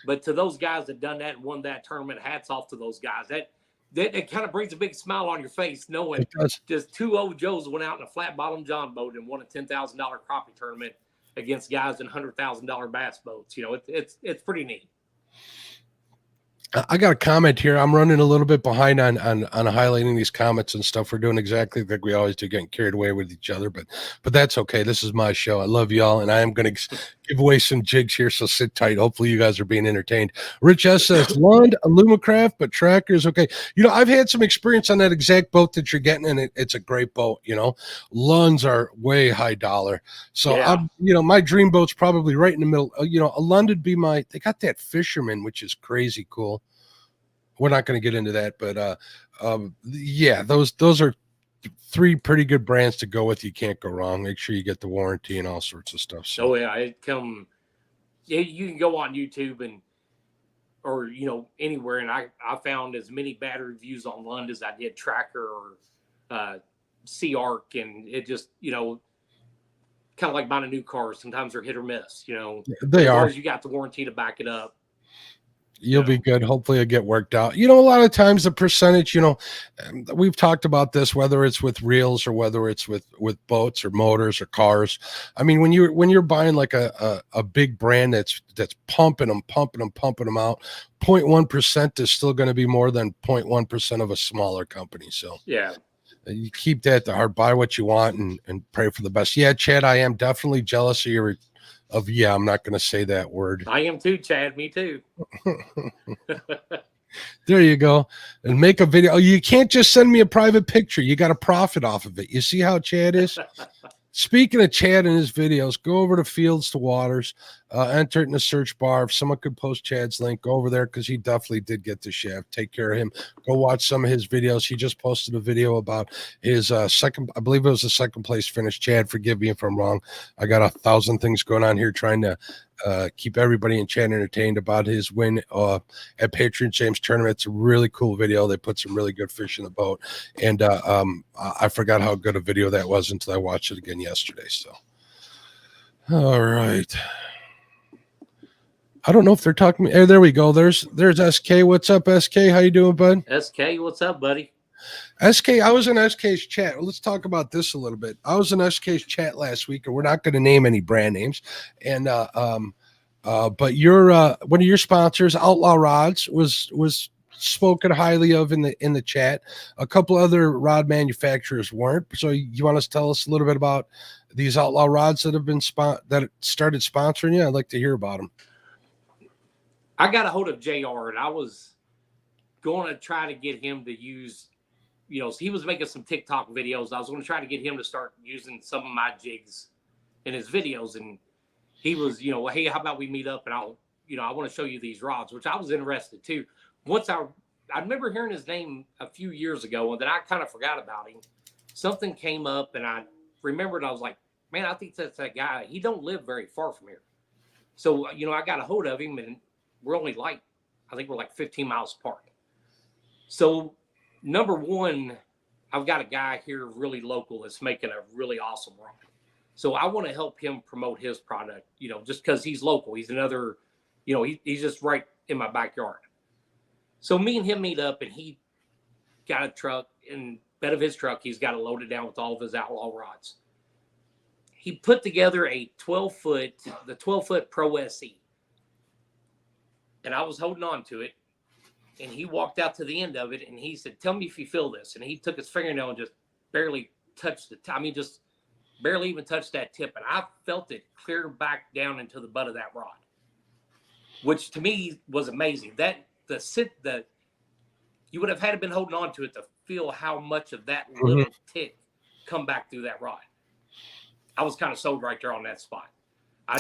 But to those guys that done that and won that tournament, hats off to those guys. That kind of brings a big smile on your face knowing just two old Joes went out in a flat bottom John boat and won a $10,000 crappie tournament against guys in $100,000 bass boats. You know, it's pretty neat.
I got a comment here. I'm running a little bit behind on highlighting these comments and stuff. We're doing exactly like we always do, getting carried away with each other, but that's okay. This is my show. I love y'all, and I am going to give away some jigs here, so sit tight. Hopefully you guys are being entertained. Rich S says, Lund, Alumacraft, but Tracker's okay. You know, I've had some experience on that exact boat that you're getting, and it's a great boat, you know. Lunds are way high dollar. So, yeah. You know, my dream boat's probably right in the middle. You know, a Lund would be they got that Fisherman, which is crazy cool. We're not going to get into that, but yeah, those are three pretty good brands to go with. You can't go wrong. Make sure you get the warranty and all sorts of stuff. So.
Oh yeah, you can go on YouTube or you know anywhere, and I found as many bad reviews on Lund as I did Tracker or Sea Arc, and it just you know kind of like buying a new car. Sometimes they're hit or miss. You know,
they are.
As you got the warranty to back it up.
You'll be good. Hopefully it'll get worked out. You know, a lot of times the percentage, you know, we've talked about this, whether it's with reels or whether it's with boats or motors or cars. I mean, when you're buying like a big brand that's pumping them out, 0.1% is still going to be more than 0.1% of a smaller company. So
yeah,
you keep that at the heart, buy what you want and pray for the best. Yeah, Chad, I am definitely jealous of your I'm not going to say that word.
I am too, Chad. Me too.
There you go. And make a video. Oh, you can't just send me a private picture. You got to profit off of it. You see how Chad is? Speaking of Chad and his videos, go over to Fields to Waters, enter it in the search bar. If someone could post Chad's link, go over there because he definitely did get the shaft. Take care of him. Go watch some of his videos. He just posted a video about his second, I believe it was the second place finish. Chad, forgive me if I'm wrong. I got 1,000 things going on here trying to keep everybody in chat entertained about his win at Patriot James tournament. It's a really cool video. They put some really good fish in the boat, and I forgot how good a video that was until I watched it again yesterday. So, all right. I don't know if they're talking. Hey, there we go. There's SK. What's up, SK? How you doing, bud?
SK, what's up, buddy?
SK, I was in SK's chat. Let's talk about this a little bit. I was in SK's chat last week, and we're not going to name any brand names. And but your one of your sponsors, Outlaw Rods, was spoken highly of in the chat. A couple other rod manufacturers weren't. So you want to tell us a little bit about these Outlaw Rods that have been that started sponsoring you? I'd like to hear about them.
I got a hold of JR, and I was going to try to get him to use. You know, he was making some TikTok videos. I was going to try to get him to start using some of my jigs in his videos. And he was, you know, hey, how about we meet up and I want to show you these rods, which I was interested too. Once I remember hearing his name a few years ago, and then I kind of forgot about him. Something came up and I remembered. I was like, man, I think that's that guy. He don't live very far from here. So, you know, I got a hold of him, and we're only I think we're like 15 miles apart. So, number one, I've got a guy here really local that's making a really awesome rod. So I want to help him promote his product, you know, just because he's local. He's another, you know, he's just right in my backyard. So me and him meet up, and he got a truck. In bed of his truck, he's got it loaded down with all of his Outlaw rods. He put together the 12-foot Pro SE. And I was holding on to it. and he walked out to the end of it, and he said, "Tell me if you feel this." And he took his fingernail and just barely touched it. I mean, just barely even touched that tip, and I felt it clear back down into the butt of that rod, which to me was amazing. That the you would have had to been holding on to it to feel how much of that little tick come back through that rod. I was kind of sold right there on that spot. I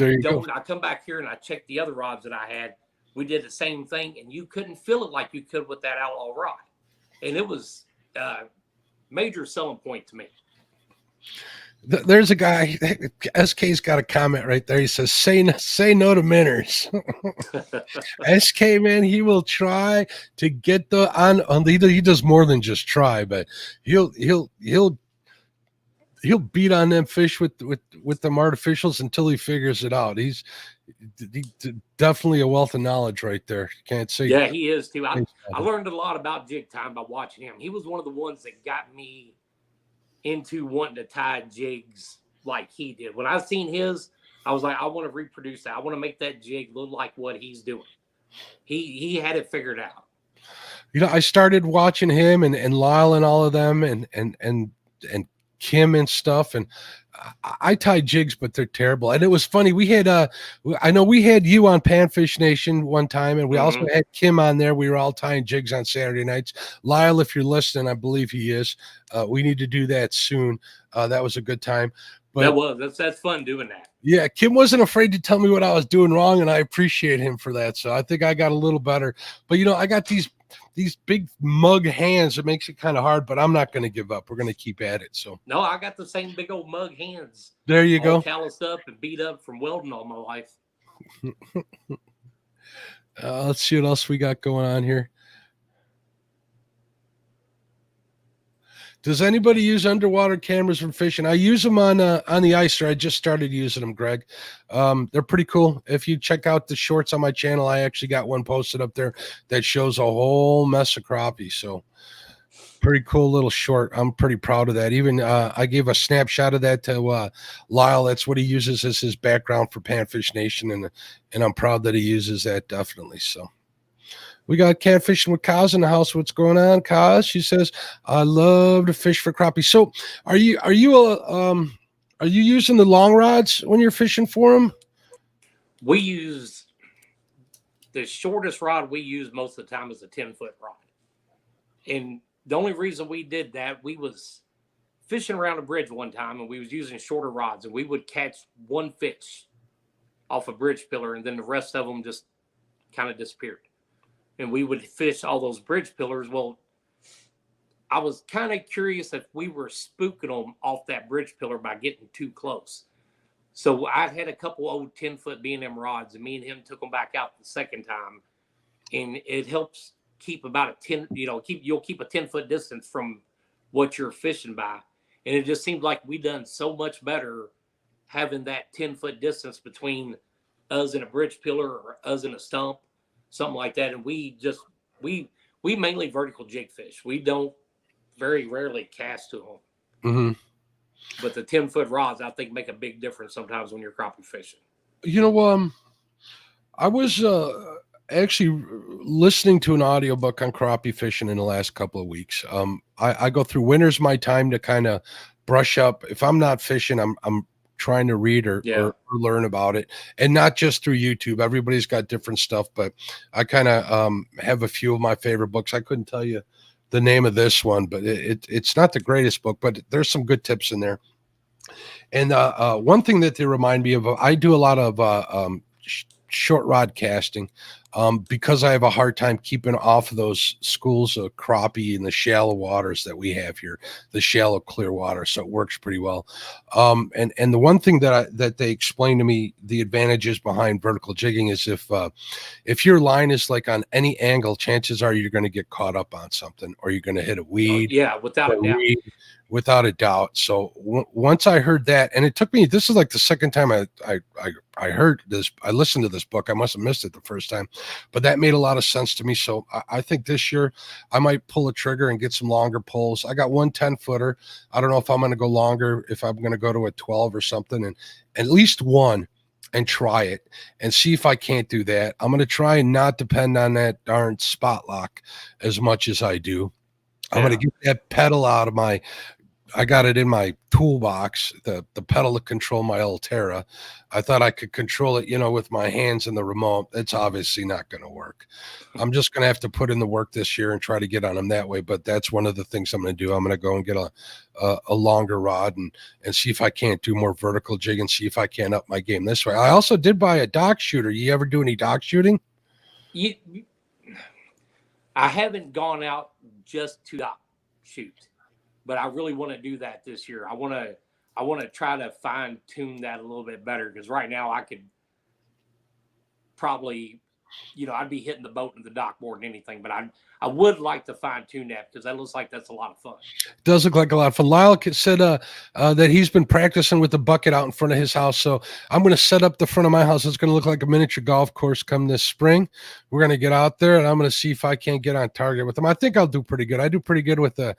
come back here and I checked the other rods that I had. We did the same thing, and you couldn't feel it like you could with that outlaw rod. And it was a major selling point to me.
There's a guy, SK's got a comment right there. He says, say no to minnows. SK, man, he will try to get he does more than just try, but he'll beat on them fish with them artificials until he figures it out. He's definitely a wealth of knowledge right there. Can't say.
Yeah, he is too. I learned a lot about jig time by watching him. He was one of the ones that got me into wanting to tie jigs like he did. When I seen his, I was like, I want to reproduce that. I want to make that jig look like what he's doing. He had it figured out.
You know, I started watching him and Lyle and all of them and Kim and stuff, and I tie jigs, but they're terrible. And it was funny. We had I know we had you on Panfish Nation one time, and we also had Kim on there. We were all tying jigs on Saturday nights. Lyle, if you're listening, I believe he is. We need to do that soon. That was a good time. But
that's fun doing that.
Yeah, Kim wasn't afraid to tell me what I was doing wrong, and I appreciate him for that. So I think I got a little better. But you know, I got these big mug hands. It makes it kind of hard, but I'm not going to give up. We're going to keep at it. So
no, I got the same big old mug hands.
There you go.
Calloused up and beat up from welding all my life.
Let's see what else we got going on here. Does anybody use underwater cameras for fishing? I use them on the ice, or I just started using them, Greg. They're pretty cool. If you check out the shorts on my channel, I actually got one posted up there that shows a whole mess of crappie. So pretty cool little short. I'm pretty proud of that. Even I gave a snapshot of that to Lyle. That's what he uses as his background for Panfish Nation, and I'm proud that he uses that, definitely. So we got Catfishing with Kaz in the house. What's going on, Kaz? She says, I love to fish for crappie. So are you using the long rods when you're fishing for them?
We use the shortest rod we use most of the time is a 10-foot rod. And the only reason we did that, we was fishing around a bridge one time, and we was using shorter rods, and we would catch one fish off a bridge pillar, and then the rest of them just kind of disappeared. And we would fish all those bridge pillars. Well, I was kind of curious if we were spooking them off that bridge pillar by getting too close. So I had a couple old 10-foot B&M rods, and me and him took them back out the second time. And it helps keep about a 10, you'll keep a 10-foot distance from what you're fishing by. And it just seemed like we done so much better having that 10-foot distance between us and a bridge pillar or us and a stump. Something like that. And we mainly vertical jig fish. We don't very rarely cast to them.
Mm-hmm.
But the 10-foot rods, I think, make a big difference sometimes when you're crappie fishing.
You know, I was actually listening to an audiobook on crappie fishing in the last couple of weeks. I go through winter's my time to kind of brush up. If I'm not fishing, I'm trying to read or learn about it, and not just through YouTube. Everybody's got different stuff, but I kind of have a few of my favorite books. I couldn't tell you the name of this one, but it's not the greatest book, but there's some good tips in there. And one thing that they remind me of, I do a lot of short rod casting because I have a hard time keeping off of those schools of crappie in the shallow waters that we have here, the shallow clear water. So it works pretty well. And the one thing that they explain to me, the advantages behind vertical jigging is if your line is like on any angle, chances are you're going to get caught up on something, or you're going to hit a weed.
Yeah, without a doubt.
Without a doubt. So once I heard that, and it took me, this is like the second time I heard this, I listened to this book. I must have missed it the first time, but that made a lot of sense to me. So I think this year I might pull a trigger and get some longer poles. I got one 10-footer. I don't know if I'm going to go longer, if I'm going to go to a 12 or something, and at least one and try it and see if I can't do that. I'm going to try and not depend on that darn spot lock as much as I do. I'm going to get that pedal out of I got it in my toolbox, the pedal to control my Altera. I thought I could control it, with my hands and the remote. It's obviously not going to work. I'm just going to have to put in the work this year and try to get on them that way. But that's one of the things I'm going to do. I'm going to go and get a longer rod and see if I can't do more vertical jig and see if I can up my game this way. I also did buy a dock shooter. You ever do any dock shooting?
I haven't gone out just to dock shoot, but I really want to do that this year. I want to try to fine tune that a little bit better, because right now I could probably, I'd be hitting the boat in the dock more than anything. But I would like to fine tune that, because that looks like that's a lot of fun.
It does look like a lot of fun. Lyle said that he's been practicing with the bucket out in front of his house. So I'm going to set up the front of my house. It's going to look like a miniature golf course come this spring. We're going to get out there, and I'm going to see if I can't get on target with them. I think I'll do pretty good. I do pretty good with a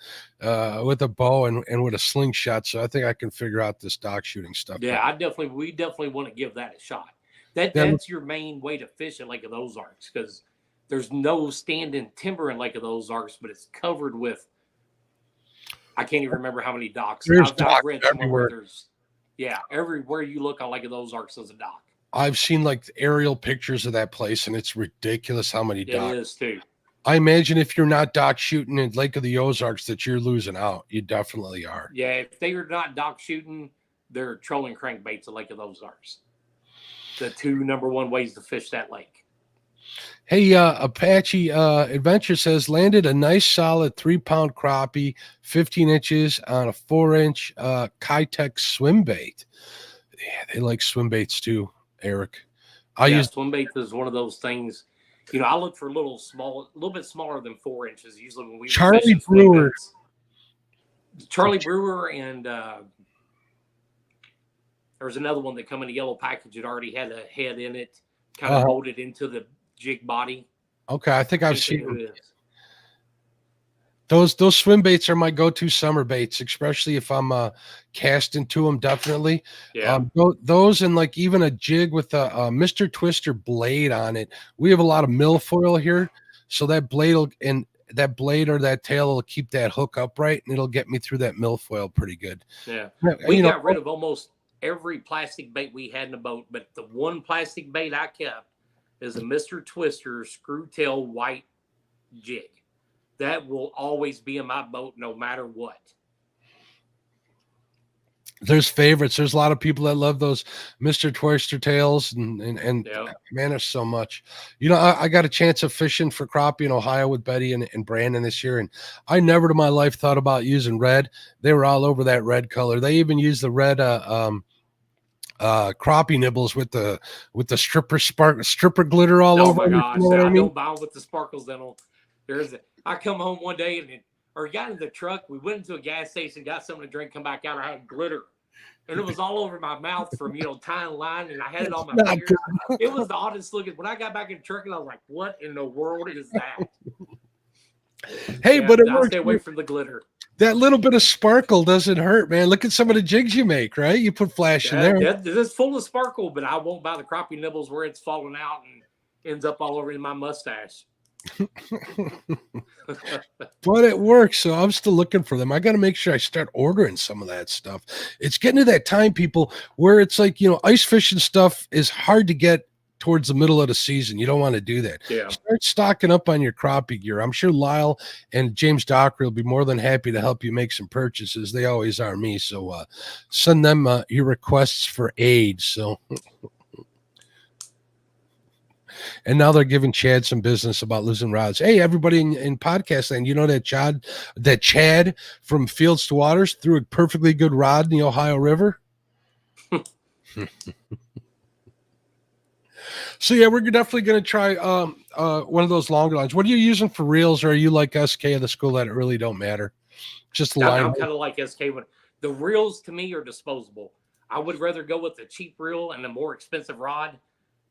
bow and with a slingshot. So I think I can figure out this dock shooting stuff.
Yeah, we definitely want to give that a shot. That's your main way to fish at Lake of the Ozarks, because there's no standing timber in Lake of the Ozarks, but it's covered with, I can't even remember how many docks.
I've read everywhere.
Everywhere you look on Lake of the Ozarks there's a dock.
I've seen like aerial pictures of that place, and it's ridiculous how many docks.
It is too.
I imagine if you're not dock shooting in Lake of the Ozarks that you're losing out. You definitely are.
Yeah, if they are not dock shooting, they're trolling crankbaits at Lake of the Ozarks. The two number one ways to fish that lake.
Hey, Apache Adventure says landed a nice solid 3-pound crappie, 15 inches on a 4-inch Kitech swim bait. Yeah, they like swim baits too, Eric.
Swim bait is one of those things. I look for a little bit smaller than 4 inches. Usually when we
Charlie Brewer,
and there was another one that come in a yellow package that already had a head in it, kind of molded into the jig body.
Okay, I think I've seen them. Those swim baits are my go-to summer baits, especially if I'm casting to them. Definitely, those and like even a jig with a Mr. Twister blade on it. We have a lot of milfoil here, so that blade or that tail will keep that hook upright, and it'll get me through that milfoil pretty good.
Yeah, we got rid of almost every plastic bait we had in the boat, but the one plastic bait I kept is a Mr. Twister screw tail white jig. That will always be in my boat no matter what.
There's favorites. There's a lot of people that love those Mr. Twister tails and man, there's so much. I got a chance of fishing for crappie in Ohio with Betty and Brandon this year, and I never in my life thought about using red. They were all over that red color. They even used the red crappie nibbles with the stripper glitter all over.
Oh my gosh! I don't buy with the sparkles. I come home one day or got in the truck. We went into a gas station, got something to drink, come back out. I had glitter, and it was all over my mouth from tying line, and I had it on my fingers. It was the oddest looking. When I got back in the truck, and I was like, "What in the world is that?"
Hey, but
I stay away from the glitter.
That little bit of sparkle doesn't hurt, man. Look at some of the jigs you make, right? You put flash in there.
It's full of sparkle, but I won't buy the crappie nibbles where it's falling out and ends up all over in my mustache.
But it works, so I'm still looking for them. I got to make sure I start ordering some of that stuff. It's getting to that time, people, where it's like, ice fishing stuff is hard to get towards the middle of the season. You don't want to do that.
Yeah.
Start stocking up on your crappie gear. I'm sure Lyle and James Dockery will be more than happy to help you make some purchases. They always are me. So send them your requests for aid. So and now they're giving Chad some business about losing rods. Hey, everybody in podcast land, that Chad from Fields to Waters threw a perfectly good rod in the Ohio River. So yeah, we're definitely going to try one of those longer lines. What are you using for reels, or are you like SK of the school that it really don't matter? Just the line.
I'm kind of like SK. The reels to me are disposable. I would rather go with the cheap reel and the more expensive rod.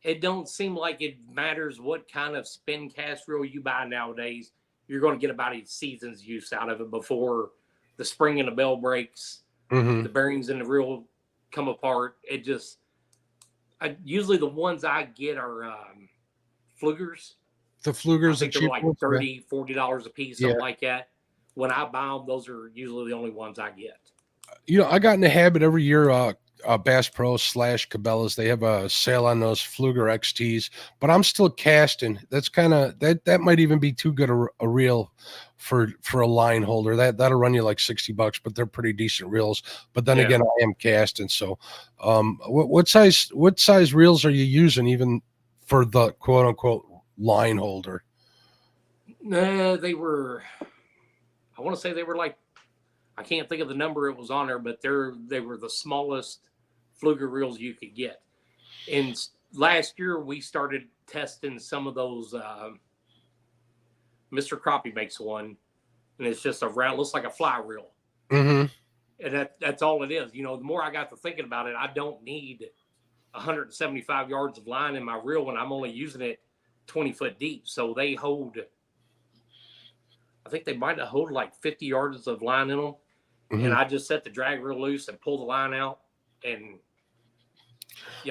It don't seem like it matters what kind of spin cast reel you buy nowadays. You're going to get about a season's use out of it before the spring and the bell breaks, the bearings in the reel come apart. Usually the ones I get are flugers.
The
I
flugers, the
think they were
cheap
like
ones.
$30, $40 a piece,
Yeah.
something like that. When I buy them, those are usually the only ones I get.
I got in the habit every year. Bass Pro / Cabela's, they have a sale on those Fluger XTs, but I'm still casting. That's kind of that might even be too good a reel for a line holder. That'll run you like $60, but they're pretty decent reels. But then again, I am casting. So, what size reels are you using even for the quote unquote line holder?
They were. I want to say they were like, I can't think of the number it was on there, but they were the smallest Fluger reels you could get. And last year we started testing some of those. Mr. Crappie makes one, and it's just a round, looks like a fly reel.
Mm-hmm.
And that's all it is. The more I got to thinking about it, I don't need 175 yards of line in my reel when I'm only using it 20 foot deep. So they hold, I think they might have hold like 50 yards of line in them. Mm-hmm. And I just set the drag reel loose and pull the line out. And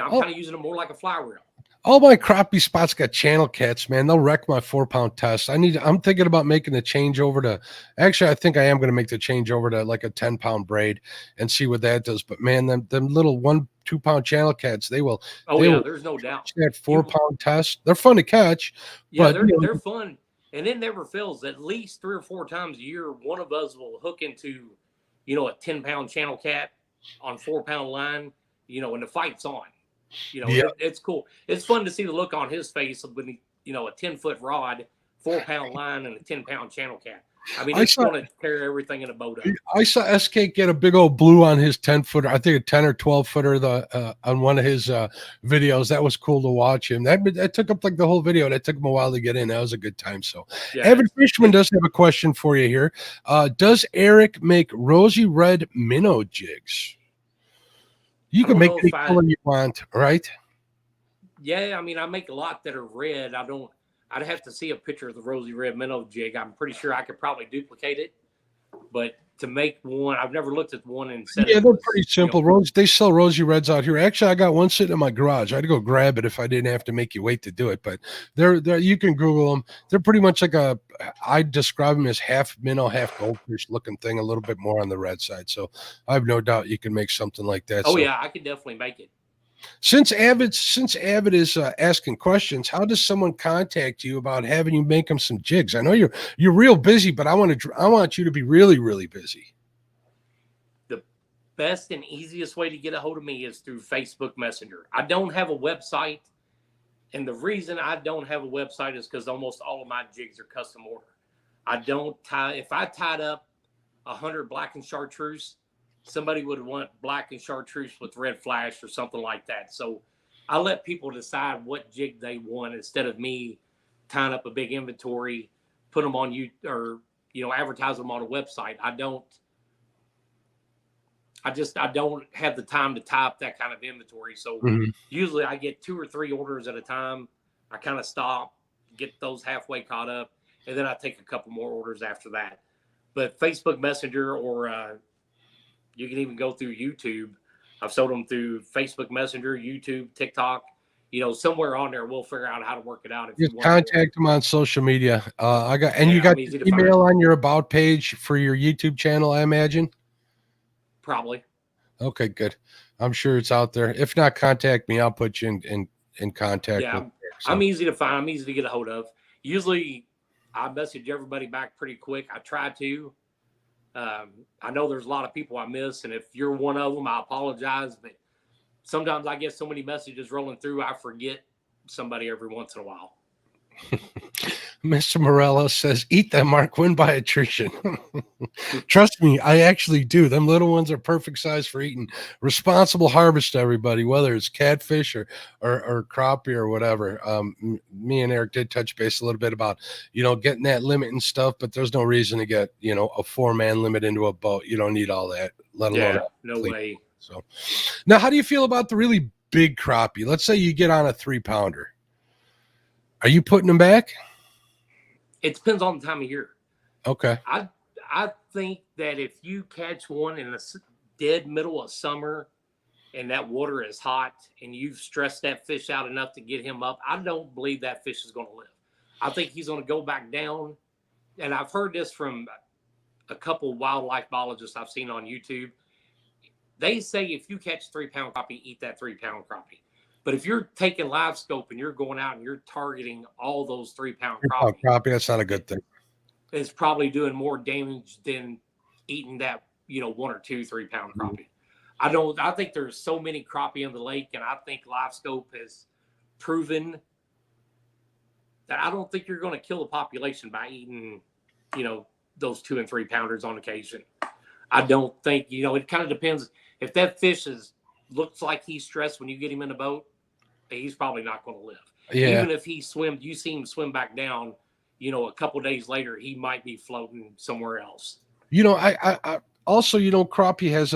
I'm kind of using it more like a fly reel.
All my crappie spots got channel cats, man. They'll wreck my 4-pound test. I'm thinking about making the change over to, actually, I think I am going to make the change over to like a 10-pound braid and see what that does. But man, them little 1-2 pound channel cats, they will.
There's no doubt.
That 4-pound test, they're fun to catch.
Yeah, but, they're fun. And it never fails. At least 3 or 4 times a year, one of us will hook into, a 10-pound channel cat on 4-pound line, and the fight's on. It's cool. It's fun to see the look on his face when a 10-foot rod, 4-pound line, and a 10-pound channel cat. I mean, it's going to tear everything in a boat up. I
saw SK get a big old blue on his 10-footer. I think a 10 or 12-footer on one of his videos. That was cool to watch him. That took up like the whole video. That took him a while to get in. That was a good time. So, Avid Fisherman does have a question for you here. Does Eric make rosy red minnow jigs? You can make any color you want, right?
Yeah, I mean, I make a lot that are red. I'd have to see a picture of the rosy red minnow jig. I'm pretty sure I could probably duplicate it. But to make one, I've never looked at one and said.
Yeah, they're pretty simple. They sell rosy reds out here. Actually, I got one sitting in my garage. I'd go grab it if I didn't have to make you wait to do it. But they're you can Google them. They're pretty much like I'd describe them as half minnow, half goldfish looking thing, a little bit more on the red side. So I have no doubt you can make something like that.
Oh, yeah, I could definitely make it.
Since Avid is asking questions, how does someone contact you about having you make them some jigs? I know you're real busy, but I want you to be really, really busy.
The best and easiest way to get a hold of me is through Facebook Messenger. I don't have a website, and the reason I don't have a website is because almost all of my jigs are custom order. If I tied up 100 black and chartreuse, somebody would want black and chartreuse with red flash or something like that. So I let people decide what jig they want instead of me tying up a big inventory, put them on you or, advertise them on a website. I don't have the time to tie up that kind of inventory. So usually I get 2 or 3 orders at a time. I kind of stop, get those halfway caught up, and then I take a couple more orders after that. But Facebook Messenger or, you can even go through YouTube. I've sold them through Facebook Messenger, YouTube, TikTok. Somewhere on there, we'll figure out how to work it out. If
you contact them on social media. You got email on your about page for your YouTube channel, I imagine.
Probably.
Okay, good. I'm sure it's out there. If not, contact me. I'll put you in contact.
Yeah, I'm easy to find. I'm easy to get a hold of. Usually, I message everybody back pretty quick. I try to. I know there's a lot of people I miss, and if you're one of them, I apologize. But sometimes I get so many messages rolling through, I forget somebody every once in a while.
Mr. Morello says, eat them, Mark, win by attrition. Trust me, I actually do. Them little ones are perfect size for eating. Responsible harvest, everybody, whether it's catfish or crappie or whatever. Me and Eric did touch base a little bit about, getting that limit and stuff, but there's no reason to get, a 4-man limit into a boat. You don't need all that, let alone.
No way.
So now, how do you feel about the really big crappie? Let's say you get on a 3-pounder. Are you putting them back?
It depends on the time of year.
Okay.
I think that if you catch one in the dead middle of summer and that water is hot and you've stressed that fish out enough to get him up, I don't believe that fish is going to live. I think he's going to go back down. And I've heard this from a couple wildlife biologists I've seen on YouTube. They say if you catch 3-pound crappie, eat that 3-pound crappie. But if you're taking live scope and you're going out and you're targeting all those 3-pound crappie,
that's not a good thing.
It's probably doing more damage than eating that, 1 or 2 3-pound crappie. I think there's so many crappie in the lake, and I think live scope has proven that I don't think you're going to kill the population by eating, those 2 and 3 pounders on occasion. I don't think, it kind of depends. If that fish looks like he's stressed when you get him in the boat, he's probably not going to live.
Yeah.
Even if you see him swim back down, a couple days later, he might be floating somewhere else.
I also, crappie has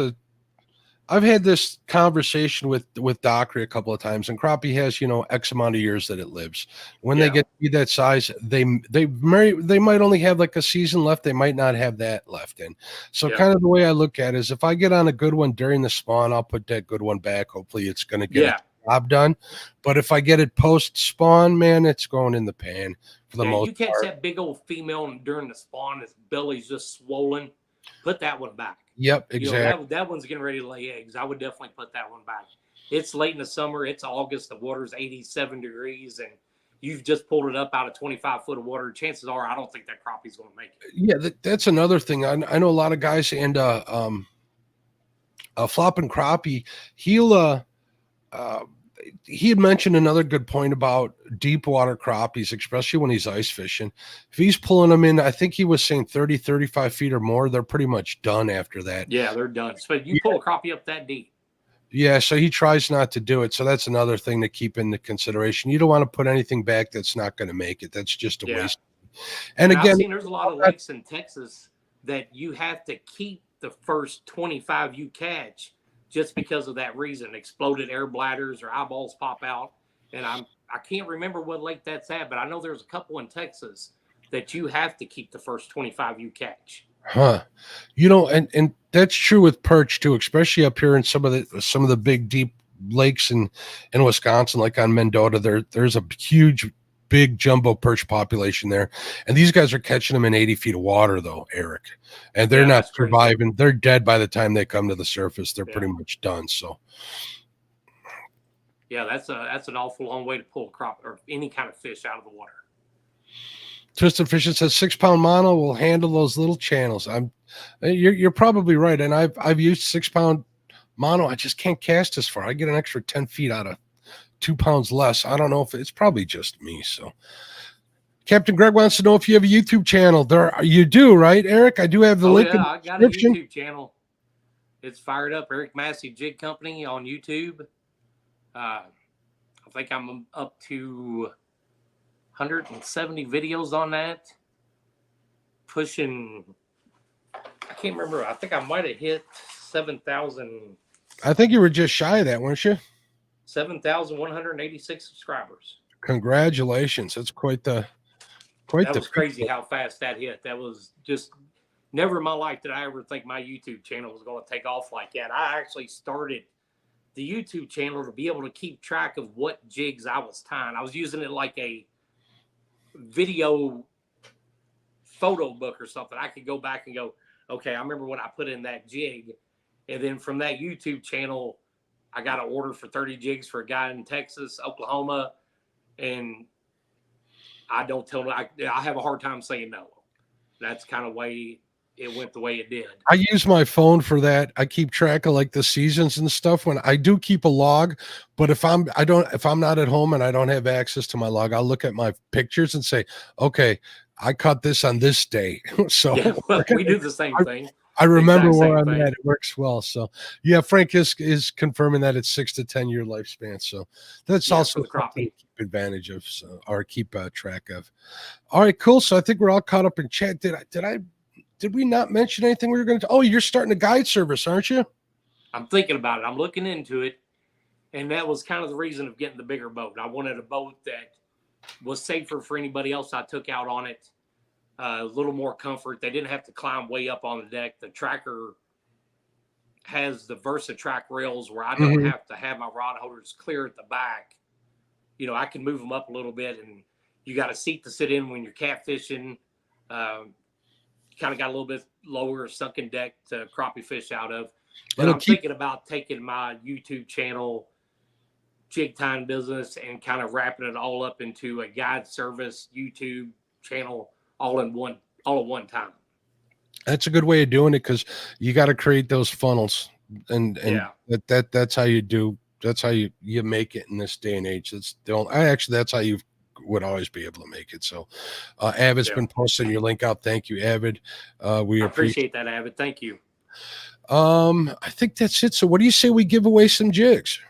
I've had this conversation with Dockery a couple of times, and crappie has, X amount of years that it lives. When they get to be that size, they might only have like a season left. They might not have that left in. So kind of the way I look at it is if I get on a good one during the spawn, I'll put that good one back. Hopefully it's going to get a job done. But if I get it post spawn, man, it's going in the pan for the most
part. You catch
part.
that big old female during the spawn, his belly's just swollen, put that one back.
Yep, exactly.
That one's getting ready to lay eggs. I would definitely put that one back. It's late in the summer. It's August. The water's 87 degrees, and you've just pulled it up out of 25 foot of water. Chances are, I don't think that crappie's going to make it.
Yeah, that's another thing. I know a lot of guys, and flopping crappie, he had mentioned another good point about deep water crappies, especially when he's ice fishing. If he's pulling them in, I think he was saying 30, 35 feet or more, they're pretty much done after that.
Yeah, they're done. So you pull a crappie up that deep.
Yeah, so he tries not to do it. So that's another thing to keep into consideration. You don't want to put anything back that's not going to make it. That's just a waste. And again,
I've seen there's a lot of lakes in Texas that you have to keep the first 25 you catch just because of that reason. Exploded air bladders or eyeballs pop out. And I can't remember what lake that's at, but I know there's a couple in Texas that you have to keep the first 25 you catch.
Huh. And that's true with perch too, especially up here in some of the big deep lakes in Wisconsin, like on Mendota. There's a huge big jumbo perch population there, and these guys are catching them in 80 feet of water though, Eric, and they're not surviving. They're dead by the time they come to the surface. They're pretty much done. So
yeah, that's an awful long way to pull a crop or any kind of fish out of the water.
Twisted Fishing says 6-pound mono will handle those little channels. You're probably right, and I've used 6-pound mono. I just can't cast as far. I get an extra 10 feet out of 2 pounds less. I don't know if it's probably just me. So Captain Greg wants to know if you have a YouTube channel. You do, right, Eric? I do have the link.
Yeah, I got a YouTube channel. It's fired up. Eric Massey Jig Company on YouTube. I think I'm up to 170 videos on that. Pushing, I can't remember. I think I might have hit 7,000.
I think you were just shy of that, weren't you?
7,186 subscribers.
Congratulations. That's quite the
That was crazy how fast that hit. That was just never in my life did I ever think my YouTube channel was going to take off like that. I actually started the YouTube channel to be able to keep track of what jigs I was tying. I was using it like a video photo book or something. I could go back and go, okay, I remember when I put in that jig. And then from that YouTube channel, I got an order for 30 jigs for a guy in Texas, Oklahoma. And I don't tell him, I have a hard time saying no. That's kind of way it went the way it did.
I use my phone for that. I keep track of like the seasons and stuff. When I do keep a log, but if I'm not at home and I don't have access to my log, I'll look at my pictures and say, okay, I caught this on this day. So
yeah, well, we do the same thing.
I remember where I'm at. It works well. So yeah, Frank is confirming that it's 6 to 10 year lifespan. So that's also something to keep advantage of, or keep track of. All right, cool. So I think we're all caught up in chat. Did we not mention anything we were going to? Oh, you're starting a guide service, aren't you?
I'm thinking about it. I'm looking into it. And that was kind of the reason of getting the bigger boat. I wanted a boat that was safer for anybody else I took out on it. A little more comfort. They didn't have to climb way up on the deck. The tracker has the VersaTrack rails where I don't
Mhm.
have to have my rod holders clear at the back. I can move them up a little bit, and you got a seat to sit in when you're catfishing. Kind of got a little bit lower sunken deck to crappie fish out of. But
It'll
I'm
keep.
thinking about taking my YouTube channel, Jig Time Business, and kind of wrapping it all up into a guide service YouTube channel all at one time.
That's a good way of doing it because you got to create those funnels, and
Yeah.
that's how you do. That's how you make it in this day and age. That's how you would always be able to make it. So, Avid's
Yeah.
been posting your link out. Thank you, Avid. We
I
appreciate.
appreciate that, Avid. Thank you.
I think that's it. So, what do you say we give away some jigs?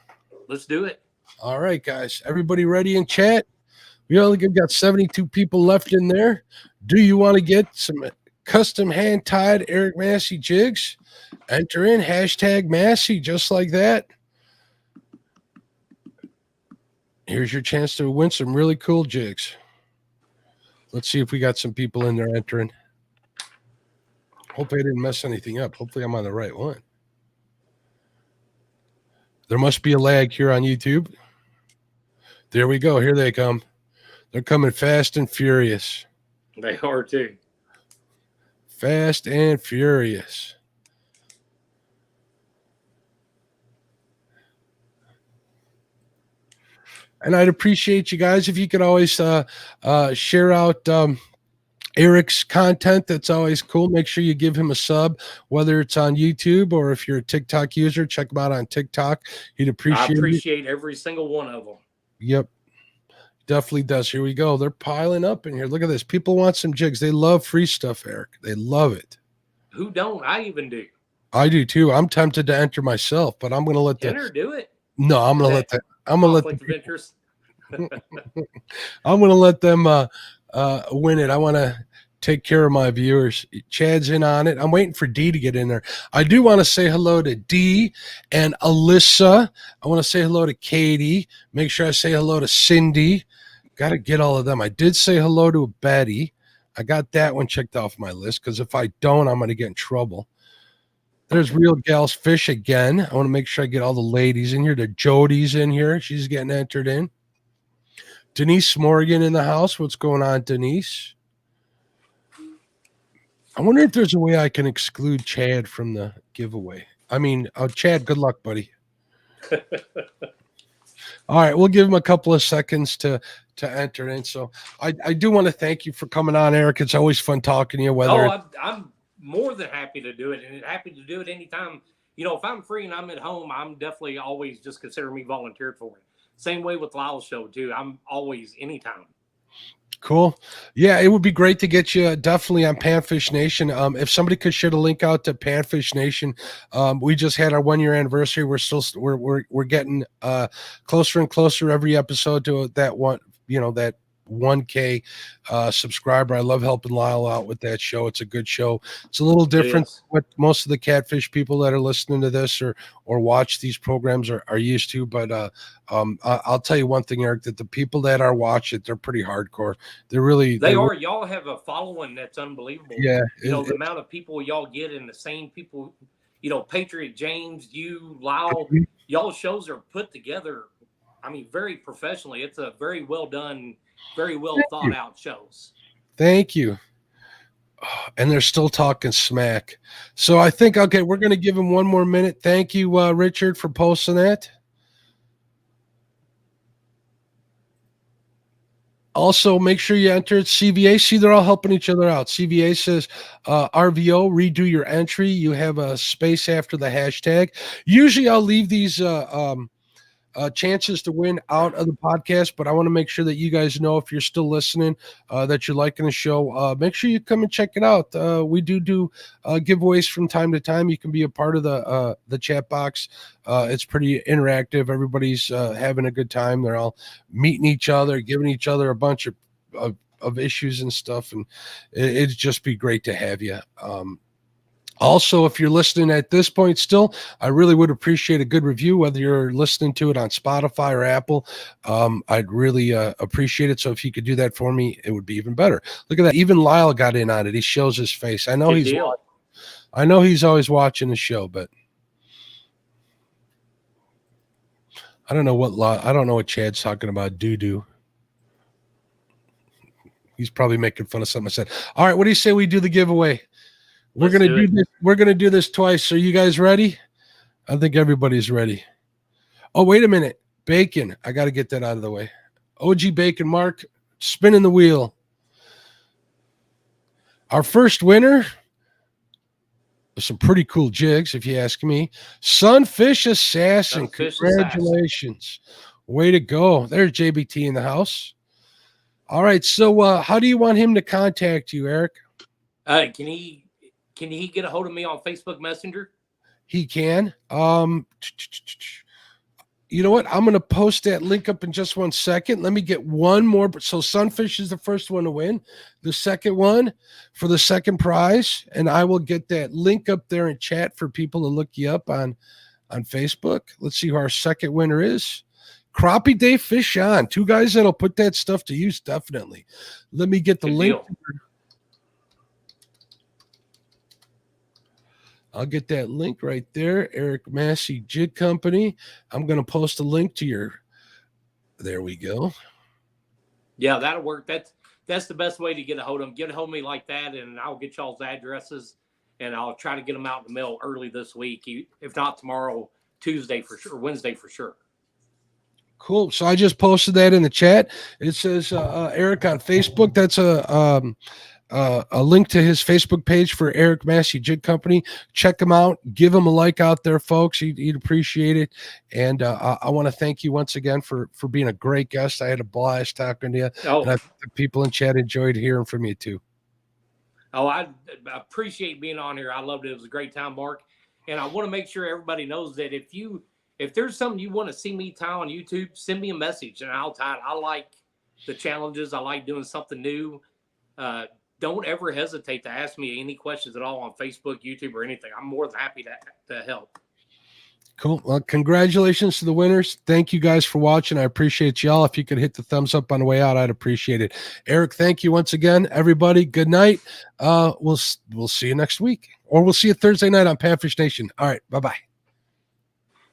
Let's do it.
All right, guys. Everybody ready in chat? We only got 72 people left in there. Do you want to get some custom hand-tied Eric Massey jigs? Enter in hashtag Massey, just like that. Here's your chance to win some really cool jigs. Let's see if we got some people in there entering. Hope I didn't mess anything up. Hopefully I'm on the right one. There must be a lag here on YouTube. There we go. Here they come. They're coming fast and furious.
They are too.
Fast and furious. And I'd appreciate you guys if you could always share out Eric's content. That's always cool. Make sure you give him a sub, whether it's on YouTube or if you're a TikTok user, check him out on TikTok. He'd appreciate
every single one of them.
Yep. Definitely does. Here we go. They're piling up in here. Look at this. People want some jigs. They love free stuff, Eric. They love it.
Who don't? I even do.
I do too. I'm tempted to enter myself, but I'm going to let
do it.
No, I'm going to let that. I'm going to let
conflict of interest.
I'm going to let them win it. I want to take care of my viewers. Chad's in on it. I'm waiting for D to get in there. I do want to say hello to D and Alyssa. I want to say hello to Katie. Make sure I say hello to Cindy. Got to get all of them. I did say hello to Betty. I got that one checked off my list because if I don't, I'm going to get in trouble. There's Real Gals Fish again. I want to make sure I get all the ladies in here. The Jody's in here. She's getting entered in. Denise Morgan in the house. What's going on, Denise? I wonder if there's a way I can exclude Chad from the giveaway. I mean, Chad, good luck, buddy. All right, we'll give him a couple of seconds to enter in. So I do want to thank you for coming on, Eric. It's always fun talking to you.
I'm more than happy to do it, and happy to do it anytime. If I'm free and I'm at home, I'm definitely always just consider me volunteered for it. Same way with Lyle's show too. I'm always anytime.
Cool. Yeah, it would be great to get you definitely on Panfish Nation. If somebody could share the link out to Panfish Nation, we just had our 1 year anniversary. We're getting closer and closer every episode to that one. That 1K subscriber. I love helping Lyle out with that show. It's a good show. It's a little different what most of the catfish people that are listening to this or watch these programs are used to. But I'll tell you one thing, Eric, that the people that are watching it, they're pretty hardcore. They are.
Y'all have a following that's unbelievable.
Yeah.
The amount of people y'all get and the same people, Patriot James, you, Lyle, y'all shows are put together. I mean, very professionally. It's a very well done, very well thought out shows.
Thank you. And they're still talking smack. So I think, okay, we're going to give him 1 more minute. Thank you, Richard, for posting that. Also, make sure you enter at CVA. See, they're all helping each other out. CVA says, RVO, redo your entry. You have a space after the hashtag. Usually I'll leave these chances to win out of the podcast, but I want to make sure that you guys know, if you're still listening, that you're liking the show, make sure you come and check it out. We do giveaways from time to time. You can be a part of the chat box. It's pretty interactive. Everybody's having a good time. They're all meeting each other, giving each other a bunch of issues and stuff, and it'd just be great to have you. Also, if you're listening at this point still, I really would appreciate a good review, whether you're listening to it on Spotify or Apple. I'd really appreciate it. So if you could do that for me, it would be even better. Look at that. Even Lyle got in on it. He shows his face. I know he's always watching the show, but I don't know what Chad's talking about. Doo-doo. He's probably making fun of something I said. All right, what do you say we do the giveaway? We're
Let's
gonna
do
do
it.
this. We're gonna do this twice. Are you guys ready? I think everybody's ready. Oh, wait a minute. Bacon. I got to get that out of the way. OG Bacon, Mark, spinning the wheel. Our first winner. Some pretty cool jigs, if you ask me. Sunfish Assassin.
Sunfish
Congratulations. Way to go. There's JBT in the house. All right. So how do you want him to contact you, Eric?
Can he get a hold of me on Facebook Messenger?
He can. You know what? I'm going to post that link up in just 1 second. Let me get one more. So Sunfish is the first one to win. The second one for the second prize. And I will get that link up there in chat for people to look you up on Facebook. Let's see who our second winner is. Crappie Day Fish On. Two guys that'll put that stuff to use, definitely. Let me get the
Good
link.
deal.
I'll get that link right there. Eric Massey Jig Company. I'm going to post a link to your. There we go.
Yeah, that'll work. That's the best way to get a hold of them. Get a hold of me like that, and I'll get y'all's addresses, and I'll try to get them out in the mail early this week. If not tomorrow, Tuesday for sure, Wednesday for sure.
Cool. So I just posted that in the chat. It says Eric on Facebook. That's a link to his Facebook page for Eric Massey Jig Company. Check him out. Give him a like out there, folks. He'd appreciate it. And I want to thank you once again for being a great guest. I had a blast talking to you.
Oh,
And I think the people in chat enjoyed hearing from you too.
Oh, I appreciate being on here. I loved it. It was a great time, Mark. And I want to make sure everybody knows that if there's something you want to see me tie on YouTube, send me a message and I'll tie it. I like the challenges. I like doing something new. Don't ever hesitate to ask me any questions at all on Facebook, YouTube, or anything. I'm more than happy to help.
Cool. Well, congratulations to the winners. Thank you guys for watching. I appreciate y'all. If you could hit the thumbs up on the way out, I'd appreciate it. Eric, thank you once again. Everybody, good night. We'll see you next week, or we'll see you Thursday night on Panfish Nation. All right. Bye-bye.